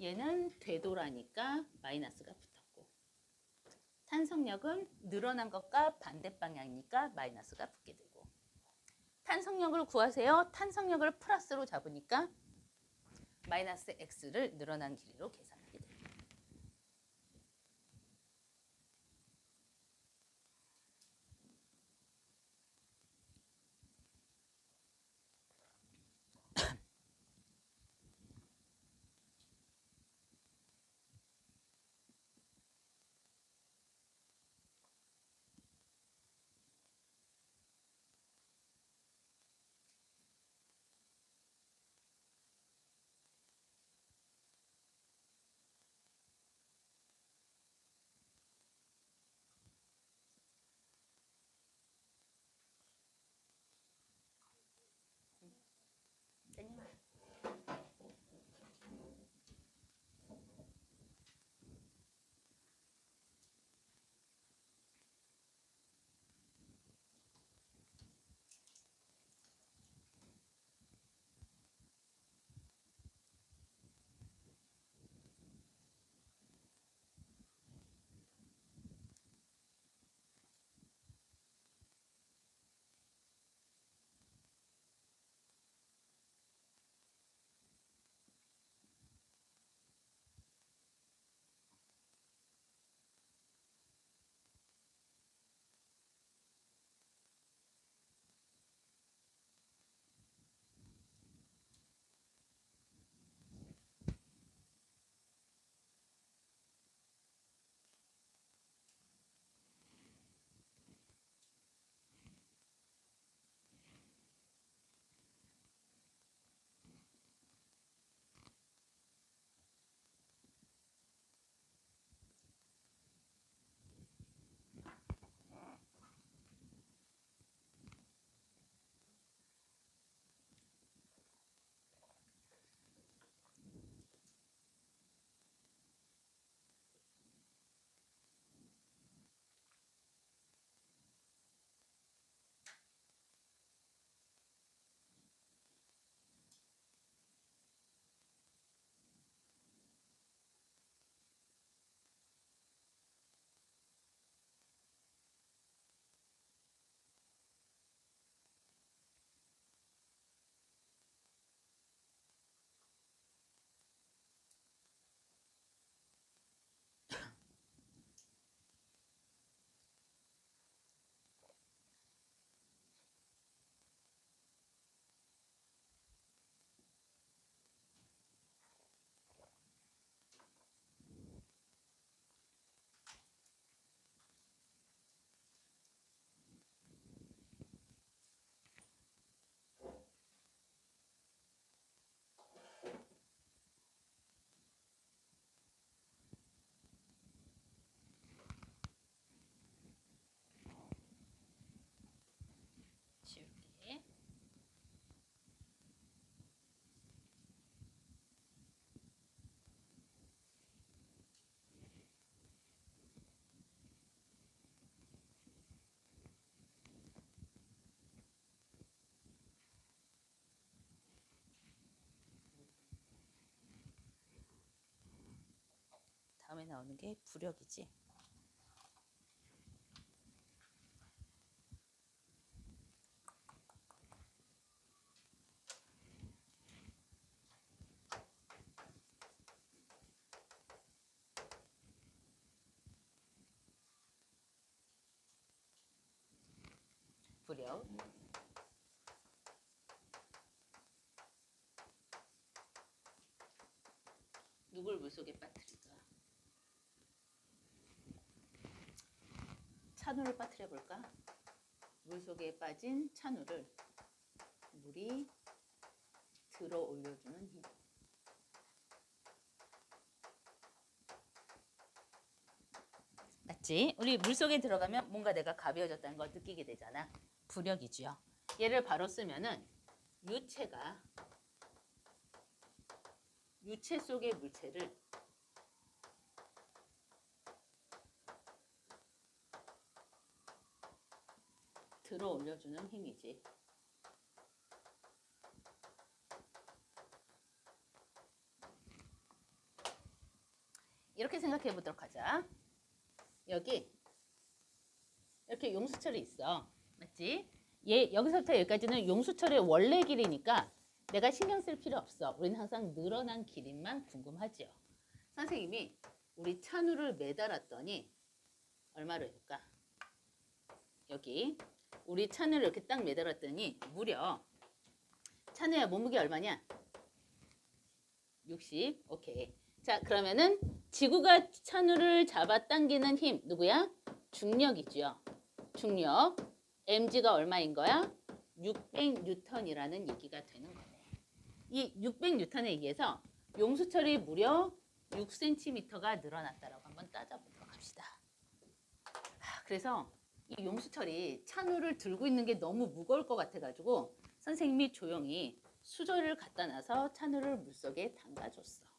얘는 되돌아니까 마이너스가 붙었고 탄성력은 늘어난 것과 반대 방향이니까 마이너스가 붙게 되고 탄성력을 구하세요. 탄성력을 플러스로 잡으니까 마이너스 X를 늘어난 길이로 계산하게 됩니다. 지울게. 다음에 나오는 게 부력이지. 부력. 누굴 물속에 빠뜨릴까? 찬우를 빠뜨려 볼까? 물속에 빠진 찬우를 물이 들어 올려주는 힘. 맞지? 우리 물속에 들어가면 뭔가 내가 가벼워졌다는 걸 느끼게 되잖아. 부력이지요. 얘를 바로 쓰면은 유체 속의 물체를 들어 올려주는 힘이지. 이렇게 생각해 보도록 하자. 여기 이렇게 용수철이 있어. 맞지? 얘 여기서부터 여기까지는 용수철의 원래 길이니까 내가 신경 쓸 필요 없어. 우리는 항상 늘어난 길이만 궁금하지요. 선생님이 우리 찬우를 매달았더니 얼마로 해볼까? 여기 우리 찬우를 이렇게 딱 매달았더니 무려 찬우야 몸무게 얼마냐? 60. 오케이. 자 그러면은 지구가 찬우를 잡아당기는 힘 누구야? 중력이죠. 중력. mg가 얼마인 거야? 600N이라는 얘기가 되는 거네. 이 600N에 의해서 용수철이 무려 6cm가 늘어났다라고 한번 따져보도록 합시다. 그래서 이 용수철이 찬우를 들고 있는 게 너무 무거울 것 같아가지고 선생님이 조용히 수저를 갖다 놔서 찬우를 물속에 담가줬어.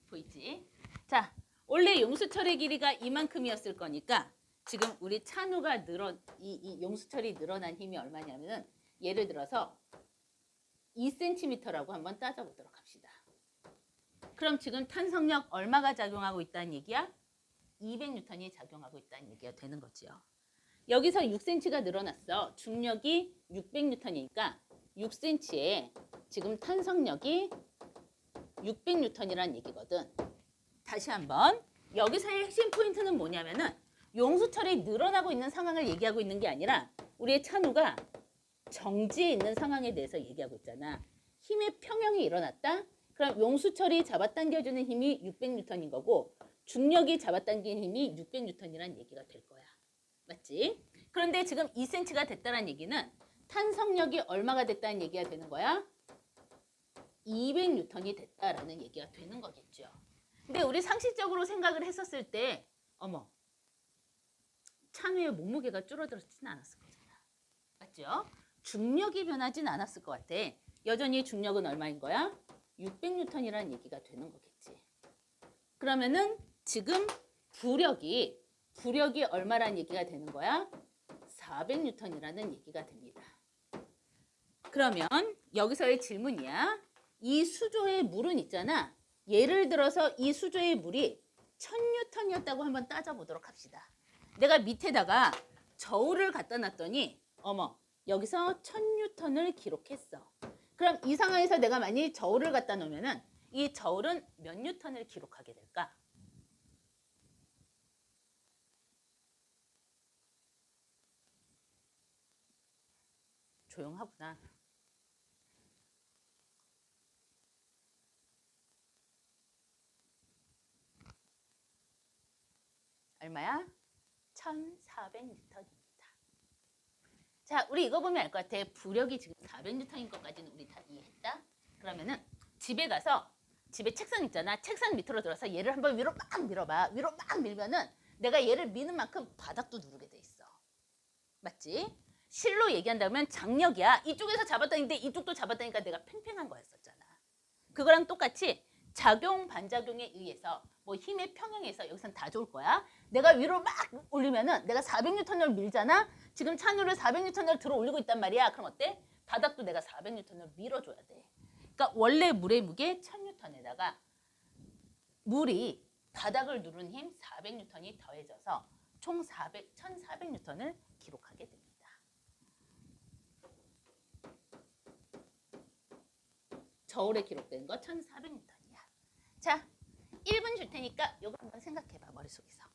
보이지? 자, 원래 용수철의 길이가 이만큼이었을 거니까 지금 우리 찬우가 이 용수철이 늘어난 힘이 얼마냐면은 예를 들어서 2cm라고 한번 따져보도록 합시다. 그럼 지금 탄성력 얼마가 작용하고 있다는 얘기야? 200N이 작용하고 있다는 얘기가 되는 거지요. 여기서 6cm가 늘어났어. 중력이 600N이니까 6cm에 지금 탄성력이 600N이라는 얘기거든. 다시 한번 여기서의 핵심 포인트는 뭐냐면은 용수철이 늘어나고 있는 상황을 얘기하고 있는 게 아니라 우리의 찬우가 정지해 있는 상황에 대해서 얘기하고 있잖아. 힘의 평형이 일어났다? 그럼 용수철이 잡아당겨주는 힘이 600N인 거고 중력이 잡아당기는 힘이 600N이라는 얘기가 될 거야. 맞지? 그런데 지금 2cm가 됐다는 얘기는 탄성력이 얼마가 됐다는 얘기가 되는 거야? 200N이 됐다라는 얘기가 되는 거겠죠. 근데 우리 상식적으로 생각을 했었을 때 어머 찬우의 몸무게가 줄어들었지는 않았을 거잖아. 맞죠? 중력이 변하진 않았을 것 같아. 여전히 중력은 얼마인 거야? 600N이라는 얘기가 되는 거겠지. 그러면은 지금 부력이 얼마라는 얘기가 되는 거야? 400N이라는 얘기가 됩니다. 그러면 여기서의 질문이야. 이 수조의 물은 있잖아. 예를 들어서 이 수조의 물이 1000N이었다고 한번 따져보도록 합시다. 내가 밑에다가 저울을 갖다 놨더니 어머 여기서 1000N을 기록했어. 그럼 이 상황에서 내가 만약 저울을 갖다 놓으면은 이 저울은 몇 뉴턴을 기록하게 될까? 조용하구나. 얼마야? 1400N입니다. 자, 우리 이거 보면 알 것 같아. 부력이 지금 400N인 것까지는 우리 다 이해했다. 그러면은 집에 가서 집에 책상 있잖아. 책상 밑으로 들어서 얘를 한번 위로 막 밀어봐. 위로 막 밀면은 내가 얘를 미는 만큼 바닥도 누르게 돼 있어. 맞지? 실로 얘기한다면 장력이야. 이쪽에서 잡았다는데 이쪽도 잡았다니까 내가 팽팽한 거였었잖아. 그거랑 똑같이 작용 반작용에 의해서 뭐 힘의 평형에서 여기선 다 좋을 거야. 내가 위로 막 올리면은 내가 400N을 밀잖아. 지금 찬우를 400N을 들어 올리고 있단 말이야. 그럼 어때? 바닥도 내가 400N을 밀어줘야 돼. 그러니까 원래 물의 무게 1000N에다가 물이 바닥을 누른 힘 400N이 더해져서 총 1400N을 기록하게 됩니다. 저울에 기록된 거 1400N이야. 자, 1분 줄 테니까 이거 한번 생각해봐, 머릿속에서.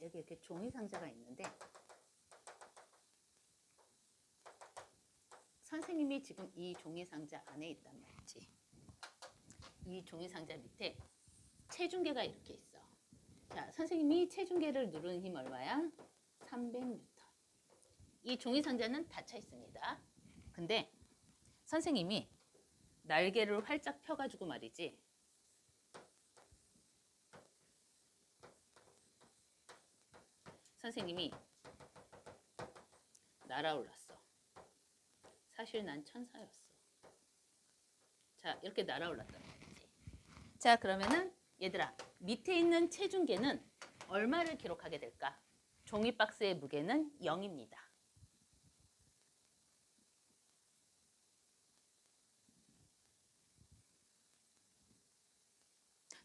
여기 이렇게 종이 상자가 있는데 선생님이 지금 이 종이 상자 안에 있단 말이지. 이 종이 상자 밑에 체중계가 이렇게 있어. 자, 선생님이 체중계를 누르는 힘 얼마야? 300N. 이 종이 상자는 닫혀 있습니다. 근데 선생님이 날개를 활짝 펴가지고 말이지. 선생님이 날아올랐어. 사실 난 천사였어. 자, 이렇게 날아올랐단 말이지. 자, 그러면은 얘들아, 밑에 있는 체중계는 얼마를 기록하게 될까? 종이박스의 무게는 0입니다.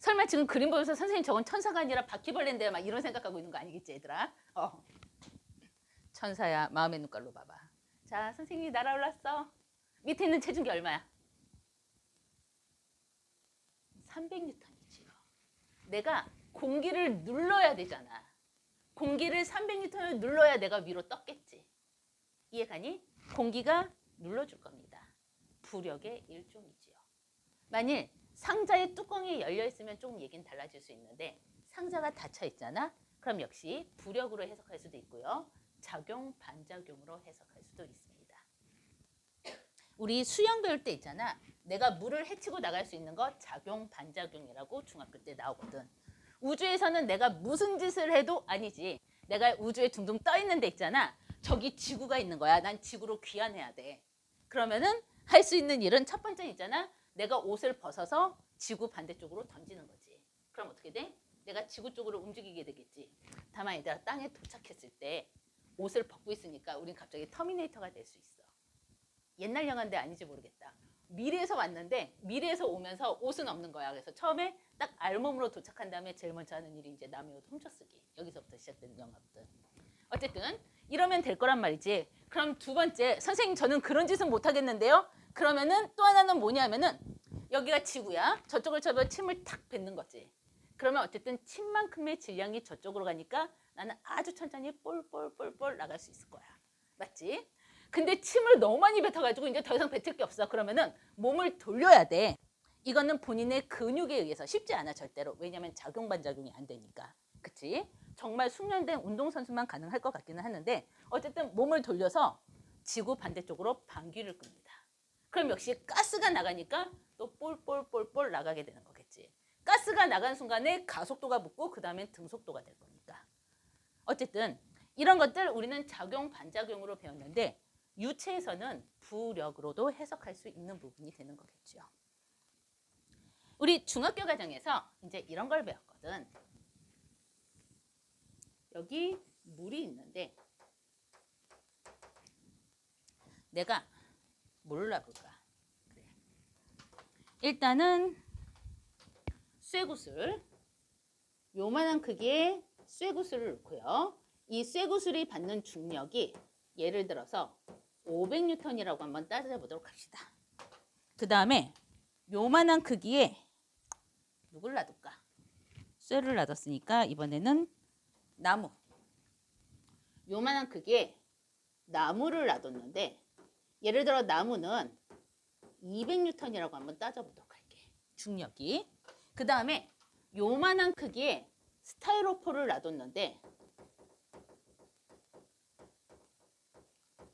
설마 지금 그림 보면서 선생님 저건 천사가 아니라 바퀴벌레인데 막 이런 생각하고 있는 거 아니겠지, 얘들아? 천사야, 마음의 눈깔로 봐봐. 자, 선생님이 날아올랐어. 밑에 있는 체중계 얼마야? 300N이지요. 내가 공기를 눌러야 되잖아. 공기를 300N을 눌러야 내가 위로 떴겠지. 이해가니? 공기가 눌러줄 겁니다. 부력의 일종이지요. 만일 상자의 뚜껑이 열려 있으면 조금 얘기는 달라질 수 있는데 상자가 닫혀 있잖아. 그럼 역시 부력으로 해석할 수도 있고요. 작용, 반작용으로 해석할 수도 있습니다. 우리 수영 배울 때 있잖아. 내가 물을 헤치고 나갈 수 있는 거 작용, 반작용이라고 중학교 때 나오거든. 우주에서는 내가 무슨 짓을 해도 아니지. 내가 우주에 둥둥 떠 있는 데 있잖아. 저기 지구가 있는 거야. 난 지구로 귀환해야 돼. 그러면은 할 수 있는 일은 첫 번째 있잖아. 내가 옷을 벗어서 지구 반대쪽으로 던지는 거지. 그럼 어떻게 돼? 내가 지구 쪽으로 움직이게 되겠지. 다만 얘들아, 땅에 도착했을 때 옷을 벗고 있으니까 우린 갑자기 터미네이터가 될 수 있어. 옛날 영화인데 아닌지 모르겠다. 미래에서 왔는데 미래에서 오면서 옷은 없는 거야. 그래서 처음에 딱 알몸으로 도착한 다음에 제일 먼저 하는 일이 이제 남의 옷 훔쳐쓰기. 여기서부터 시작되는 영화거든. 어쨌든 이러면 될 거란 말이지. 그럼 두 번째, 선생님 저는 그런 짓은 못 하겠는데요. 그러면은 또 하나는 뭐냐면은 여기가 지구야. 저쪽을 쳐서 침을 탁 뱉는 거지. 그러면 어쨌든 침만큼의 질량이 저쪽으로 가니까 나는 아주 천천히 볼 나갈 수 있을 거야. 맞지? 근데 침을 너무 많이 뱉어가지고 이제 더 이상 뱉을 게 없어. 그러면은 몸을 돌려야 돼. 이거는 본인의 근육에 의해서 쉽지 않아, 절대로. 왜냐면 작용, 반작용이 안 되니까. 그치? 정말 숙련된 운동선수만 가능할 것 같기는 하는데 어쨌든 몸을 돌려서 지구 반대쪽으로 방귀를 끕니다. 그럼 역시 가스가 나가니까 또 볼 나가게 되는 거겠지. 가스가 나간 순간에 가속도가 붙고 그 다음엔 등속도가 될 거니까. 어쨌든 이런 것들 우리는 작용, 반작용으로 배웠는데 유체에서는 부력으로도 해석할 수 있는 부분이 되는 거겠죠. 우리 중학교 과정에서 이제 이런 걸 배웠거든. 여기 물이 있는데 내가 뭘 놔볼까? 그래. 일단은 쇠구슬, 요만한 크기의 쇠구슬을 넣고요. 이 쇠구슬이 받는 중력이 예를 들어서 500N이라고 한번 따져보도록 합시다. 그 다음에 요만한 크기의 누굴 놔둘까? 쇠를 놔뒀으니까 이번에는 나무. 요만한 크기의 나무를 놔뒀는데 예를 들어 나무는 200N이라고 한번 따져보도록 할게. 중력이. 그 다음에 요만한 크기의 스타이로폴을 놔뒀는데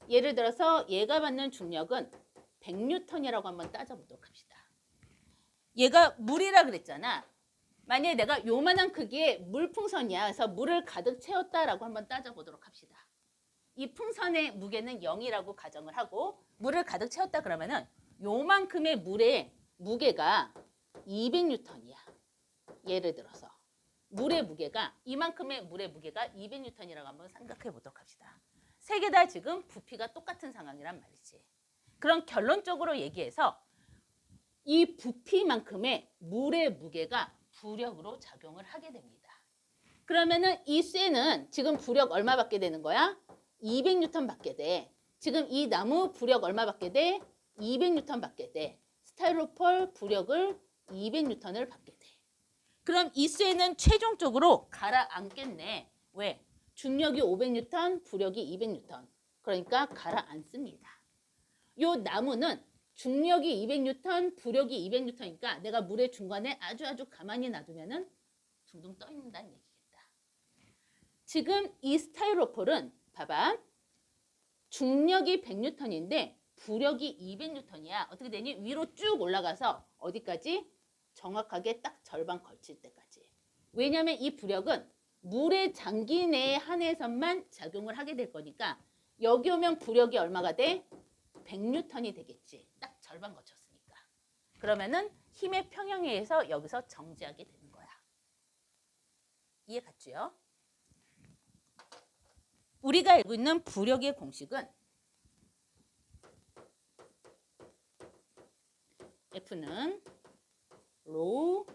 예를 들어서 얘가 받는 중력은 100N이라고 한번 따져보도록 합시다. 얘가 물이라 그랬잖아. 만약에 내가 요만한 크기의 물풍선이야. 그래서 물을 가득 채웠다라고 한번 따져보도록 합시다. 이 풍선의 무게는 0이라고 가정을 하고 물을 가득 채웠다 그러면은 요만큼의 물의 무게가 200N이야. 예를 들어서 물의 무게가 이만큼의 물의 무게가 200N이라고 한번 생각해 보도록 합시다. 세 개 다 지금 부피가 똑같은 상황이란 말이지. 그럼 결론적으로 얘기해서 이 부피만큼의 물의 무게가 부력으로 작용을 하게 됩니다. 그러면은 이 쇠는 지금 부력 얼마 받게 되는 거야? 200N 받게 돼. 지금 이 나무 부력 얼마 받게 돼? 200N 받게 돼. 스타이로폴 부력을 200N을 받게 돼. 그럼 이 쇠는 최종적으로 가라앉겠네. 왜? 중력이 500N, 부력이 200N. 그러니까 가라앉습니다. 요 나무는 중력이 200N, 부력이 200N이니까 내가 물의 중간에 아주 가만히 놔두면은 둥둥 떠 있는다는 얘기겠다. 지금 이 스타이로폴은 봐봐. 중력이 100N인데 부력이 200N이야. 어떻게 되니? 위로 쭉 올라가서 어디까지? 정확하게 딱 절반 걸칠 때까지. 왜냐하면 이 부력은 물의 장기 내에 한해서만 작용을 하게 될 거니까 여기 오면 부력이 얼마가 돼? 100N이 되겠지. 딱 절반 거쳤으니까. 그러면은 힘의 평형에 의해서 여기서 정지하게 되는 거야. 이해 갔죠? 우리가 알고 있는 부력의 공식은 F는 rho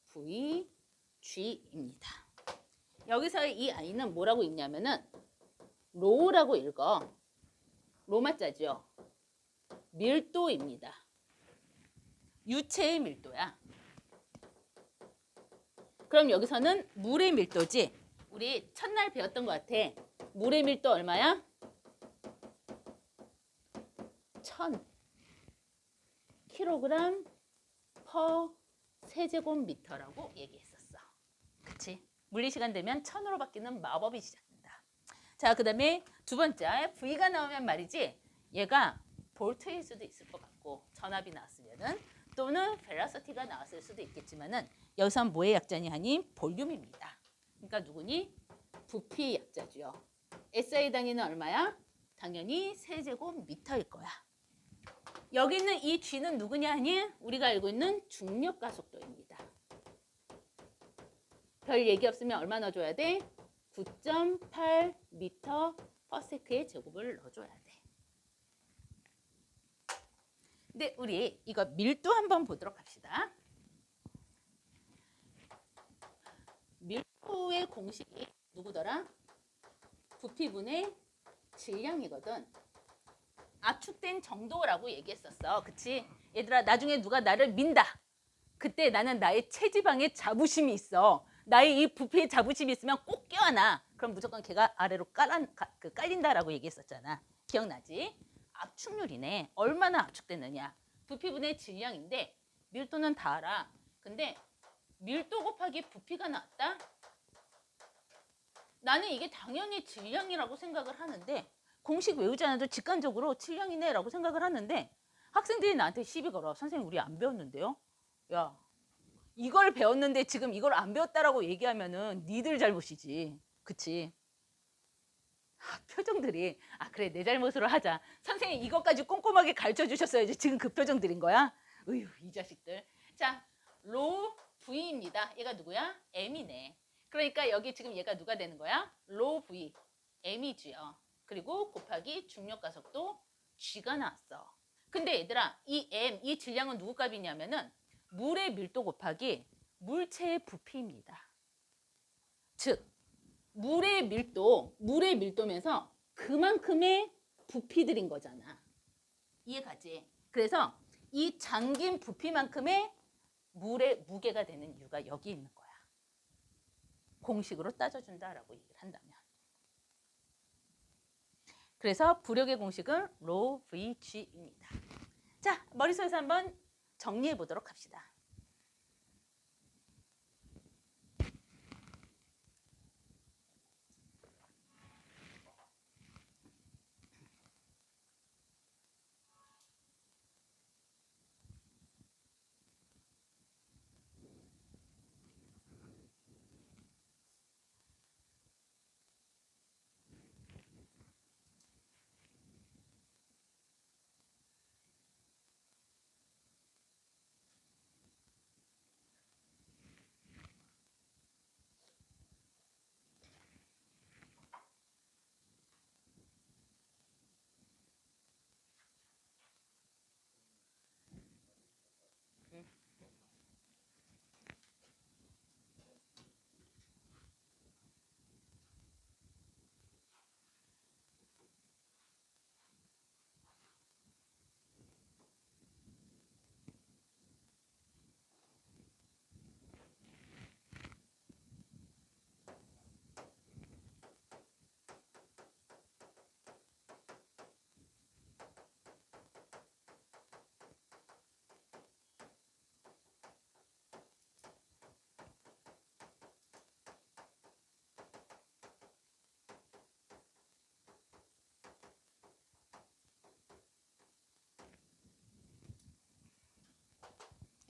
V G입니다. 여기서 이 I는 뭐라고 읽냐면은 rho라고 읽어. 로마자죠. 밀도입니다. 유체의 밀도야. 그럼 여기서는 물의 밀도지. 우리 첫날 배웠던 것 같아. 물의 밀도 얼마야? 1000 킬로그램 퍼 세제곱미터라고 얘기했었어. 그치? 물리시간 되면 1000으로 바뀌는 마법이 시작된다. 자, 그 다음에 두 번째 V가 나오면 말이지. 얘가 볼트일 수도 있을 것 같고 전압이 나왔으면은 또는 벨로시티가 나왔을 수도 있겠지만은 여기선 뭐의 약자니 하니? 볼륨입니다. 그러니까 누구니? 부피의 약자죠. SI 단위는 얼마야? 당연히 세제곱미터일 거야. 여기 있는 이 G는 누구냐 하니? 우리가 알고 있는 중력 가속도입니다. 별 얘기 없으면 얼마 넣어줘야 돼? 9.8m/s의 제곱을 넣어줘야 돼. 근데 우리 이거 밀도 한번 보도록 합시다. 밀도의 공식이 누구더라? 부피분의 질량이거든. 압축된 정도라고 얘기했었어. 그치? 얘들아, 나중에 누가 나를 민다. 그때 나는 나의 체지방에 자부심이 있어. 나의 이 부피에 자부심이 있으면 꼭 껴안아. 그럼 무조건 걔가 아래로 깔린다라고 얘기했었잖아. 기억나지? 압축률이네. 얼마나 압축됐느냐. 부피분의 질량인데 밀도는 다 알아. 근데 밀도 곱하기 부피가 나왔다? 나는 이게 당연히 질량이라고 생각을 하는데 공식 외우지 않아도 직관적으로 질량이네 라고 생각을 하는데 학생들이 나한테 시비 걸어. 선생님 우리 안 배웠는데요? 야, 이걸 배웠는데 지금 이걸 안 배웠다라고 얘기하면은 니들 잘못이지. 그치? 표정들이 그래 내 잘못으로 하자. 선생님 이것까지 꼼꼼하게 가르쳐 주셨어야지. 지금 그 표정들인 거야? 으유 이 자식들. 자, 로 V입니다. 얘가 누구야? M이네. 그러니까 여기 지금 얘가 누가 되는 거야? 로 V, M이지요. 그리고 곱하기 중력 가속도 G가 나왔어. 근데 얘들아 이 M, 이 질량은 누구 값이냐면은 물의 밀도 곱하기 물체의 부피입니다. 즉 물의 밀도면서 그만큼의 부피들인 거잖아. 이해가지? 그래서 이 잠긴 부피만큼의 물의 무게가 되는 이유가 여기 있는 거야. 공식으로 따져준다라고 얘기를 한다면. 그래서 부력의 공식은 rho VG입니다. 자, 머릿속에서 한번 정리해 보도록 합시다.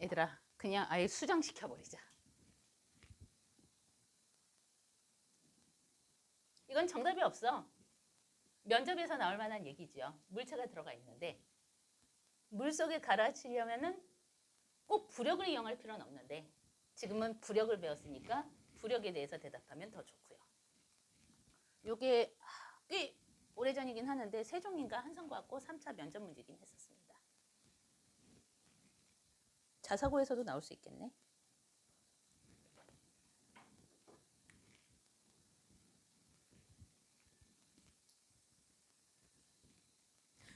얘들아, 그냥 아예 수정시켜버리자. 이건 정답이 없어. 면접에서 나올 만한 얘기죠. 물체가 들어가 있는데 물속에 가라앉히려면은 꼭 부력을 이용할 필요는 없는데 지금은 부력을 배웠으니까 부력에 대해서 대답하면 더 좋고요. 요게 꽤 오래전이긴 하는데 세종인가 한성과학고 3차 면접 문제긴 했었습니다. 자사고에서도 나올 수 있겠네.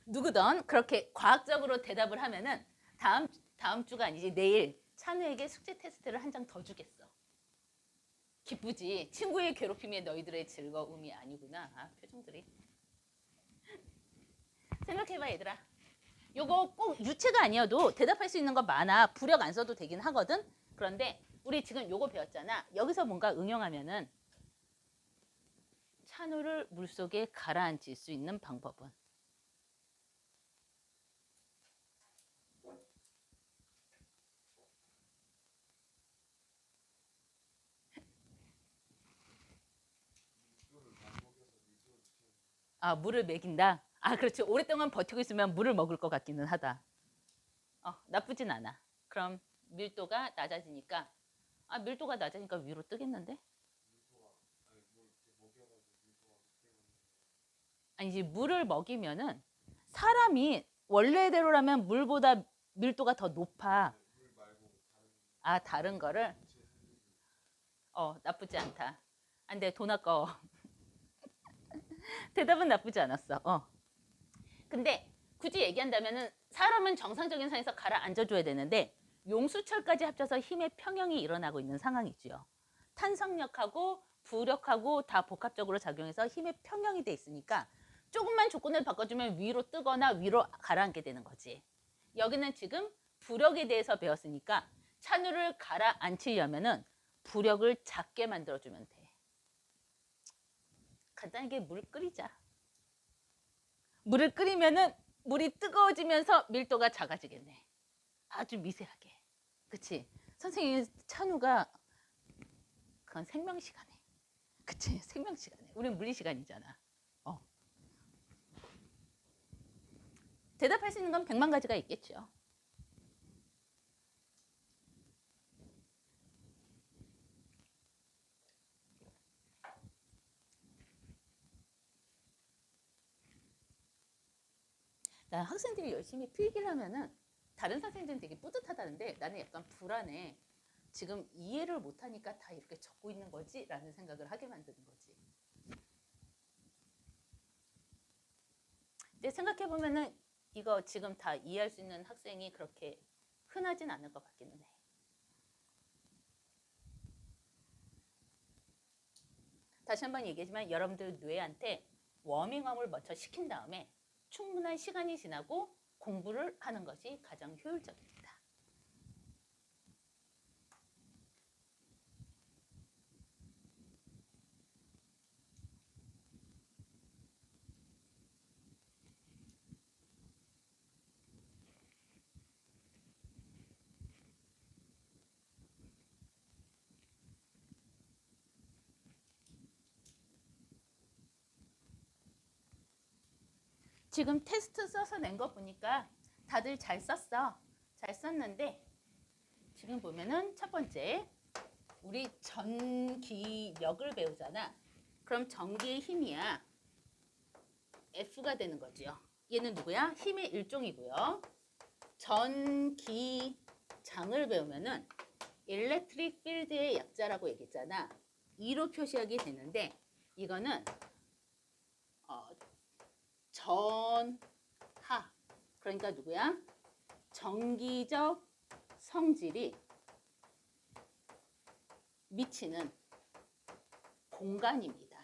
누구든 그렇게 과학적으로 대답을 하면은 다음 주가 아니지 내일 찬우에게 숙제 테스트를 한 장 더 주겠어. 기쁘지? 친구의 괴롭힘이 너희들의 즐거움이 아니구나. 아, 표정들이. 생각해봐 얘들아. 요거 꼭 유체가 아니어도 대답할 수 있는 거 많아. 부력 안 써도 되긴 하거든. 그런데 우리 지금 요거 배웠잖아. 여기서 뭔가 응용하면은 찬우를 물속에 가라앉힐 수 있는 방법은 물을 먹인다. 그렇지. 오랫동안 버티고 있으면 물을 먹을 것 같기는 하다. 나쁘진 않아. 그럼 밀도가 낮아지니까 밀도가 낮으니까 위로 뜨겠는데? 아니지. 물을 먹이면은 사람이 원래대로라면 물보다 밀도가 더 높아. 다른 거를? 나쁘지 않다. 안 돼. 돈 아까워. 대답은 나쁘지 않았어. 근데 굳이 얘기한다면은 사람은 정상적인 상에서 가라앉아줘야 되는데 용수철까지 합쳐서 힘의 평형이 일어나고 있는 상황이지요. 탄성력하고 부력하고 다 복합적으로 작용해서 힘의 평형이 돼 있으니까 조금만 조건을 바꿔주면 위로 뜨거나 위로 가라앉게 되는 거지. 여기는 지금 부력에 대해서 배웠으니까 찬우를 가라앉히려면은 부력을 작게 만들어주면 돼. 간단하게 물 끓이자. 물을 끓이면은 물이 뜨거워지면서 밀도가 작아지겠네. 아주 미세하게. 그치? 선생님 찬우가 그건 생명시간에. 그치? 생명시간에. 우린 물리시간이잖아. 대답할 수 있는 건 100만 가지가 있겠죠. 난 학생들이 열심히 필기를 하면은 다른 선생님들은 되게 뿌듯하다는데 나는 약간 불안해. 지금 이해를 못하니까 다 이렇게 적고 있는 거지? 라는 생각을 하게 만드는 거지. 근데 생각해보면은 이거 지금 다 이해할 수 있는 학생이 그렇게 흔하진 않을 것 같기는 해. 다시 한번 얘기하지만 여러분들 뇌한테 워밍업을 먼저 시킨 다음에 충분한 시간이 지나고 공부를 하는 것이 가장 효율적입니다. 지금 테스트 써서 낸 거 보니까 다들 잘 썼어. 잘 썼는데 지금 보면은 첫 번째 우리 전기력을 배우잖아. 그럼 전기의 힘이야. F가 되는 거죠. 얘는 누구야? 힘의 일종이고요. 전기장을 배우면은 electric field의 약자라고 얘기했잖아. E로 표시하게 되는데 이거는 전하. 그러니까 누구야? 전기적 성질이 미치는 공간입니다.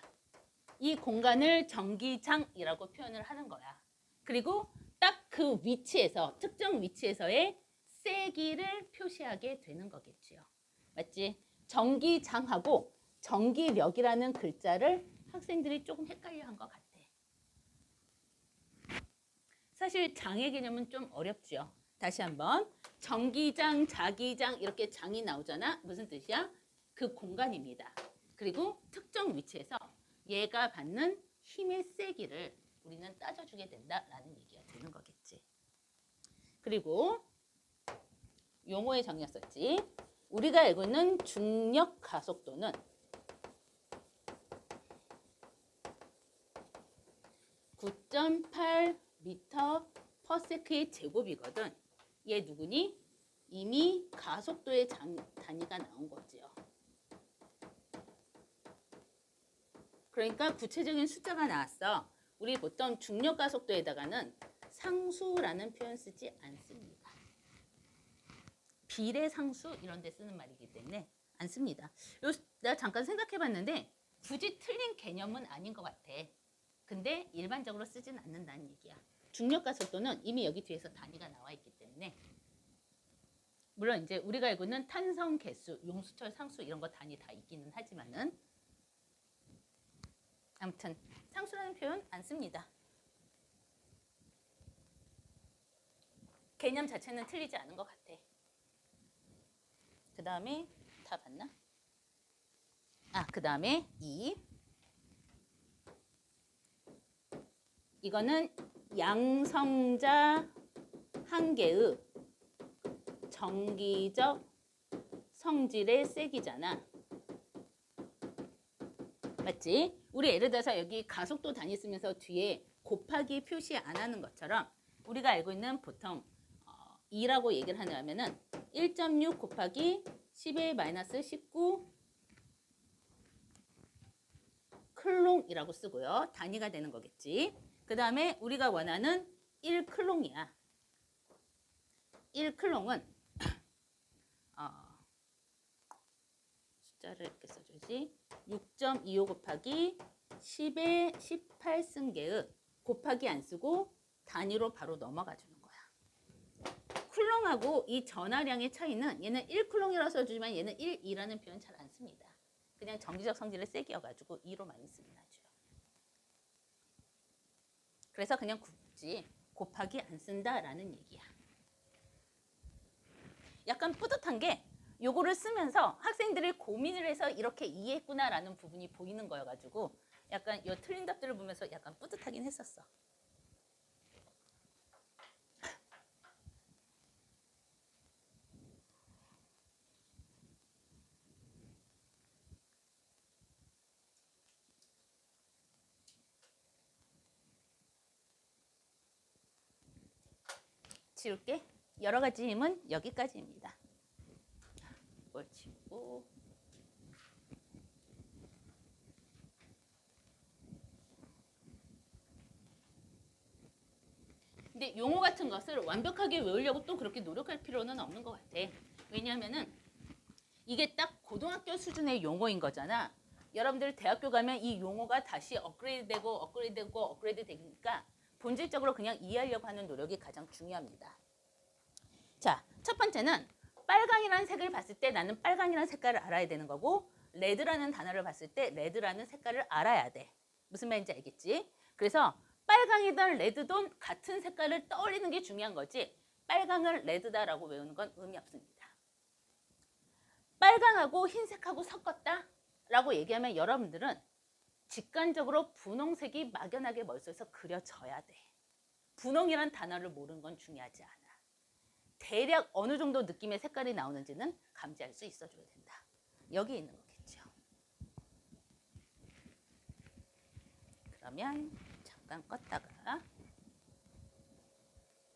이 공간을 전기장이라고 표현을 하는 거야. 그리고 딱 그 위치에서 특정 위치에서의 세기를 표시하게 되는 거겠지요. 맞지? 전기장하고 전기력이라는 글자를 학생들이 조금 헷갈려 한 것 같아. 사실 장의 개념은 좀 어렵죠. 다시 한번. 정기장, 자기장 이렇게 장이 나오잖아. 무슨 뜻이야? 그 공간입니다. 그리고 특정 위치에서 얘가 받는 힘의 세기를 우리는 따져주게 된다라는 얘기가 되는 거겠지. 그리고 용어의 정의가 썼지. 우리가 알고 있는 중력 가속도는 9.8m/s의 제곱이거든. 얘 누구니? 이미 가속도의 단위가 나온 거지요. 그러니까 구체적인 숫자가 나왔어. 우리 보통 중력 가속도에다가는 상수라는 표현 쓰지 않습니다. 비례상수 이런 데 쓰는 말이기 때문에 안 씁니다. 내가 잠깐 생각해 봤는데 굳이 틀린 개념은 아닌 것 같아. 근데 일반적으로 쓰진 않는다는 얘기야. 중력 가속도는 이미 여기 뒤에서 단위가 나와 있기 때문에 물론 이제 우리가 알고 있는 탄성 개수, 용수철 상수 이런 거 단위 다 있기는 하지만은 아무튼 상수라는 표현 안 씁니다. 개념 자체는 틀리지 않은 것 같아. 그 다음에 다 봤나? 그 다음에 2. 이거는 양성자 한 개의 정기적 성질의 세기잖아. 맞지? 우리 예를 들어서 여기 가속도 단위 쓰면서 뒤에 곱하기 표시 안 하는 것처럼 우리가 알고 있는 보통 2라고 얘기를 하냐면은 1.6 곱하기 10의 마이너스 19 클롱이라고 쓰고요. 단위가 되는 거겠지. 그 다음에 우리가 원하는 1클롱이야. 1클롱은 숫자를 이렇게 써주지. 6.25 곱하기 10의 18승계의 곱하기 안 쓰고 단위로 바로 넘어가 주는 거야. 쿨롱하고 이 전하량의 차이는 얘는 1쿨롱이라고 써주지만 얘는 1, 2라는 표현 잘 안 씁니다. 그냥 정기적 성질의 세기여가지고 2로 많이 쓰긴 하죠. 그래서 그냥 굳이 곱하기 안 쓴다라는 얘기야. 약간 뿌듯한 게 요거를 쓰면서 학생들이 고민을 해서 이렇게 이해했구나라는 부분이 보이는 거여가지고 약간 요 틀린 답들을 보면서 약간 뿌듯하긴 했었어. 지울게. 여러 가지 힘은 여기까지입니다. 이걸 지우고 근데 용어 같은 것을 완벽하게 외우려고 또 그렇게 노력할 필요는 없는 것 같아. 왜냐하면은 이게 딱 고등학교 수준의 용어인 거잖아. 여러분들 대학교 가면 이 용어가 다시 업그레이드 되니까 본질적으로 그냥 이해하려고 하는 노력이 가장 중요합니다. 자, 첫 번째는 빨강이라는 색을 봤을 때 나는 빨강이라는 색깔을 알아야 되는 거고 레드라는 단어를 봤을 때 레드라는 색깔을 알아야 돼. 무슨 말인지 알겠지? 그래서 빨강이든 레드든 같은 색깔을 떠올리는 게 중요한 거지 빨강을 레드다라고 외우는 건 의미 없습니다. 빨강하고 흰색하고 섞었다 라고 얘기하면 여러분들은 직관적으로 분홍색이 막연하게 머릿속에서 그려져야 돼. 분홍이란 단어를 모르는 건 중요하지 않아. 대략 어느 정도 느낌의 색깔이 나오는지는 감지할 수 있어줘야 된다. 여기 있는 거겠죠. 그러면 잠깐 껐다가